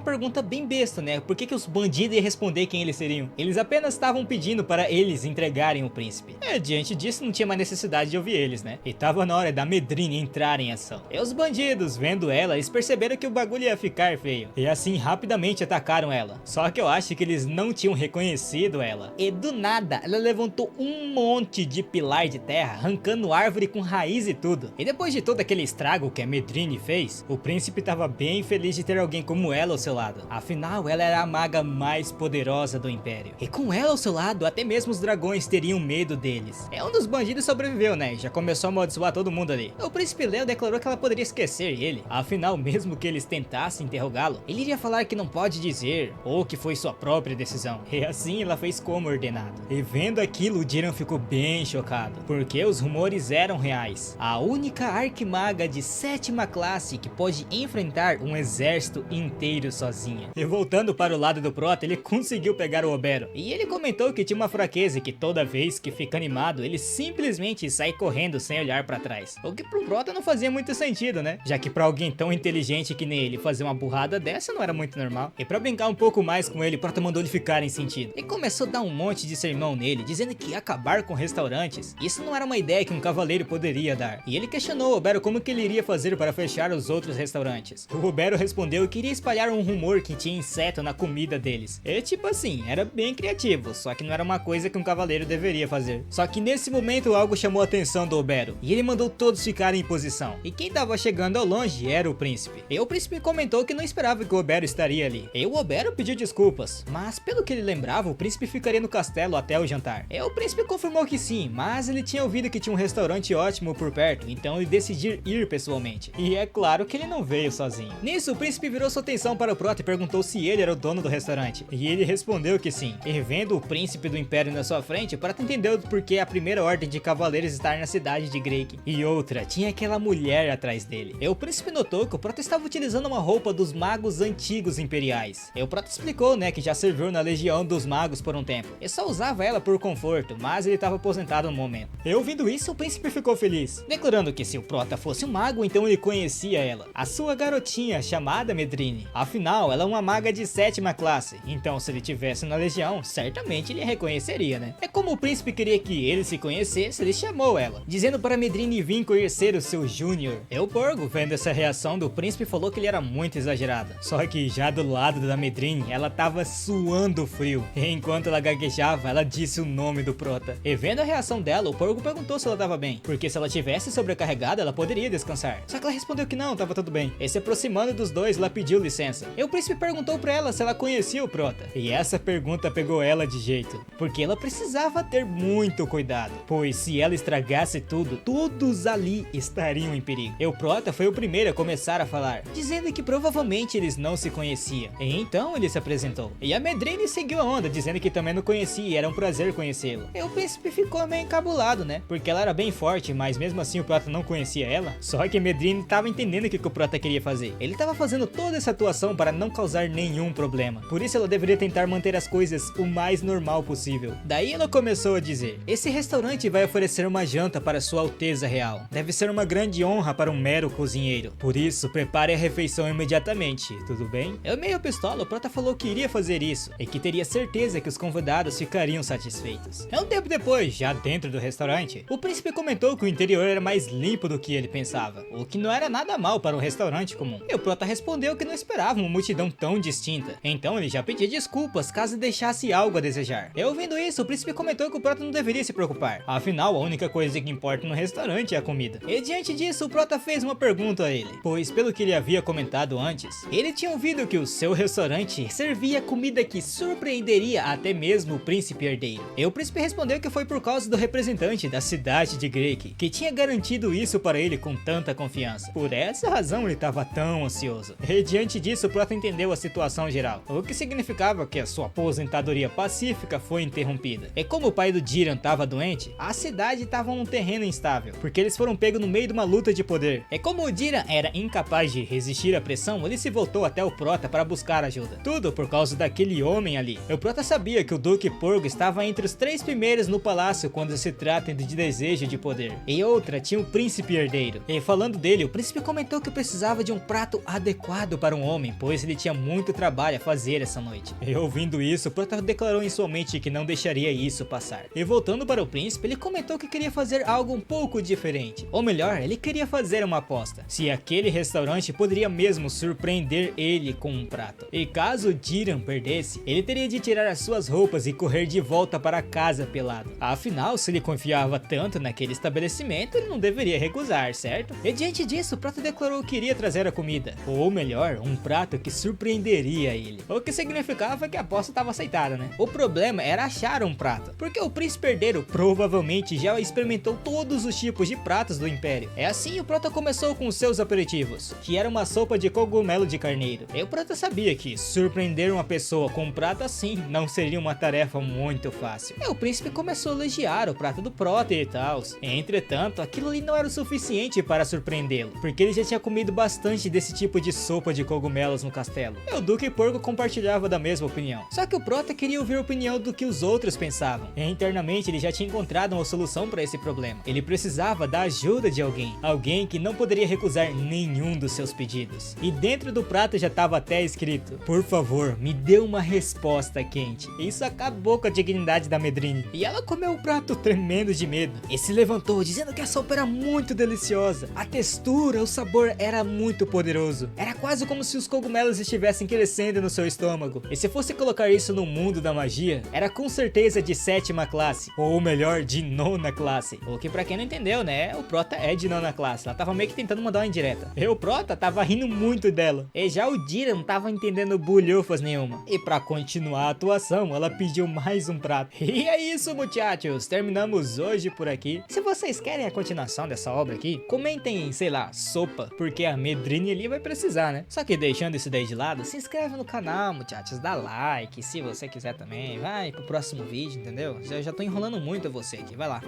pergunta bem besta, né? Por que os bandidos iam responder quem eles seriam? Eles apenas estavam pedindo para eles entregarem o príncipe. E diante disso não tinha mais necessidade de ouvir eles, né? E tava na hora da Medrine entrar em ação. E os bandidos, vendo ela, eles perceberam que o bagulho ia ficar feio. E assim rapidamente atacaram ela. Só que eu acho que eles não tinham reconhecido ela. E do nada, ela levantou um monte de pilar de terra, arrancando árvore com raiz e tudo. E depois de todo aquele estrago que a Medrine fez, o príncipe tava bem feliz de ter alguém como ela ao seu lado. Afinal, ela era a maga mais poderosa do Império. E com ela ao seu lado, até mesmo os dragões teriam medo deles. É um dos bandidos sobreviveu, né? Já começou a amaldiçoar todo mundo ali. O príncipe Leon declarou que ela poderia esquecer ele. Afinal, mesmo que eles tentassem interrogá-lo, ele iria falar que não pode dizer, ou que foi sua própria decisão. E assim assim ela fez como ordenado. E vendo aquilo, o Jiren ficou bem chocado, porque os rumores eram reais. A única arquimaga de 7ª classe que pode enfrentar um exército inteiro sozinha. E voltando para o lado do Prota, ele conseguiu pegar o Obero. E ele comentou que tinha uma fraqueza e que toda vez que fica animado, ele simplesmente sai correndo sem olhar para trás. O que pro Prota não fazia muito sentido, né? Já que para alguém tão inteligente que nem ele fazer uma burrada dessa não era muito normal. E para brincar um pouco mais com ele, Prota mandou ele ficar em sentido. E começou a dar um monte de sermão nele, dizendo que ia acabar com restaurantes. Isso não era uma ideia que um cavaleiro poderia dar. E ele questionou o Obero como que ele iria fazer para fechar os outros restaurantes. O Obero respondeu que iria espalhar um rumor que tinha inseto na comida deles. E tipo assim, era bem criativo, só que não era uma coisa que um cavaleiro deveria fazer. Só que nesse momento algo chamou a atenção do Obero, e ele mandou todos ficarem em posição. E quem tava chegando ao longe era o príncipe. E o príncipe comentou que não esperava que o Obero estaria ali. E o Obero pediu desculpas, mas pelo que ele lembrava, o príncipe ficaria no castelo até o jantar. E o príncipe confirmou que sim, mas ele tinha ouvido que tinha um restaurante ótimo por perto, então ele decidiu ir pessoalmente. E é claro que ele não veio sozinho. Nisso, o príncipe virou sua atenção para o Prota e perguntou se ele era o dono do restaurante. E ele respondeu que sim. E vendo o príncipe do império na sua frente, Prota entendeu porque a primeira ordem de cavaleiros estar na cidade de Greik. E outra, tinha aquela mulher atrás dele. E o príncipe notou que o Prota estava utilizando uma roupa dos magos antigos imperiais. E o Prota explicou, né, que já serviu na legião dos magos por um tempo. E só usava ela por conforto, mas ele estava aposentado no momento. E ouvindo isso, o príncipe ficou feliz, declarando que se o Prota fosse um mago, então ele conhecia ela, a sua garotinha chamada Medrine. Afinal, ela é uma maga de 7ª classe, então se ele tivesse na legião, certamente ele a reconheceria, né? É como o príncipe queria que ele se conhecesse, ele chamou ela, dizendo para Medrine vir conhecer o seu júnior. E o Porgo, vendo essa reação do príncipe, falou que ele era muito exagerado. Só que já do lado da Medrine, ela tava suando frio. E enquanto ela gaguejava, ela disse o nome do Prota. E vendo a reação dela, o Porgo perguntou se ela tava bem, porque se ela tivesse sobrecarregada, ela poderia descansar. Só que ela respondeu que não, tava tudo bem. E se aproximando dos dois, ela pediu licença. E o príncipe perguntou pra ela se ela conhecia o Prota. E essa pergunta pegou ela de jeito, porque ela precisava ter muito cuidado, pois se ela estragasse tudo, todos ali estariam em perigo. E o Prota foi o primeiro a começar a falar, dizendo que provavelmente eles não se conheciam. E então ele se apresentou. E a Medrine seguiu a onda, dizendo que também não conhecia e era um prazer conhecê-lo. E o príncipe ficou meio encabulado, né? Porque ela era bem forte, mas mesmo assim o Prota não conhecia ela. Só que a Medrine tava entendendo o que o Prota queria fazer. Ele tava fazendo toda essa atuação para não causar nenhum problema. Por isso ela deveria tentar manter as coisas o mais normal possível. Daí ela começou a dizer: esse restaurante vai oferecer uma janta para sua Alteza Real. Deve ser uma grande honra para um mero cozinheiro. Por isso, prepare a refeição imediatamente, tudo bem? Eu meio pistola, o Prota falou que iria fazer isso e que teria certeza que os convidados ficariam satisfeitos. Um tempo depois, já dentro do restaurante, o príncipe comentou que o interior era mais limpo do que ele pensava, o que não era nada mal para um restaurante comum. E o Prota respondeu que não esperava uma multidão tão distinta, então ele já pedia desculpas caso deixasse algo a desejar. E ouvindo isso, o príncipe comentou que o Prota não deveria se preocupar, afinal a única coisa que importa no restaurante é a comida. E diante disso, o Prota fez uma pergunta a ele, pois pelo que ele havia comentado antes, ele tinha ouvido que o seu restaurante servia comida que surpreenderia até mesmo o príncipe herdeiro. E o príncipe respondeu que foi por causa do representante da cidade de Greik, que tinha garantido isso para ele com tanta confiança. Por essa razão ele estava tão ansioso. E diante disso, o Prota entendeu a situação geral, o que significava que a sua aposentadoria pacífica foi interrompida. E como o pai do Jiren estava doente, a cidade estava um terreno instável, porque eles foram pegos no meio de uma luta de poder. E como o Jiren era incapaz de resistir à pressão, ele se voltou até o Prota para buscar ajuda. Tudo por causa daquele homem ali. O Prota sabia que o Duque Porgo estava entre os 3 primeiros no palácio quando se trata de desejo de poder. E outra tinha o príncipe herdeiro. E falando dele, o príncipe comentou que precisava de um prato adequado para um homem, pois ele tinha muito trabalho a fazer essa noite. E ouvindo isso, o Prota declarou em sua mente que não deixaria isso passar. E voltando para o príncipe, ele comentou que queria fazer algo um pouco diferente. Ou melhor, ele queria fazer uma aposta, se aquele restaurante poderia mesmo surpreender ele com um prato. E caso Jiren perdesse, ele teria de tirar as suas roupas e correr de volta para casa pelado. Afinal, se ele confiava tanto naquele estabelecimento, ele não deveria recusar, certo? E diante disso, o Prota declarou que iria trazer a comida, ou melhor, um prato que surpreenderia ele. O que significava que a aposta estava aceitada, né? O problema era achar um prato, porque o príncipe herdeiro provavelmente já experimentou todos os tipos de pratos do império. É assim, o Prota começou com os seus aperitivos, que era uma sopa de cogumelo de carneiro. E o Prota sabia que surpreender uma pessoa com um prato assim não seria uma tarefa muito fácil. E o príncipe começou a elogiar o prato do Prota e tal. Entretanto, aquilo ali não era o suficiente para surpreendê-lo, porque ele já tinha comido bastante desse tipo de sopa de cogumelos no castelo. E o Duque Porco compartilhava da mesma opinião. Só que o Prota queria ouvir a opinião do que os outros pensavam. E internamente ele já tinha encontrado uma solução para esse problema. Ele precisava da ajuda de alguém que não poderia recusar nenhum dos seus pedidos. E dentro do prato já estava até escrito: por favor, me dê uma resposta quente. Isso acabou com a dignidade da Medrine. E ela comeu o prato tremendo de medo e se levantou dizendo que a sopa era muito deliciosa. A textura, o sabor era muito poderoso. Era quase como se os cogumelos estivessem crescendo no seu estômago. E se fosse colocar isso no mundo da magia, era com certeza de 7ª classe, ou melhor, de 9ª classe. O que pra quem não entendeu, né, o Prota é de 9ª classe. Ela tava meio que tentando mandar uma indireta. E o Prota tava rindo muito dela. E já o Dira não tava entendendo bulhufas nenhuma. E pra continuar a atuação, ela pediu mais um prato. E é isso, muchachos. Terminamos hoje por aqui. Se vocês querem a continuação dessa obra aqui, comentem, sei lá, sopa, porque a Medrine ali vai precisar, né? Só que deixando isso daí de lado, se inscreve no canal, muchachos, dá like, se você quiser também, vai pro próximo vídeo, entendeu? Já tô enrolando muito você aqui, vai lá.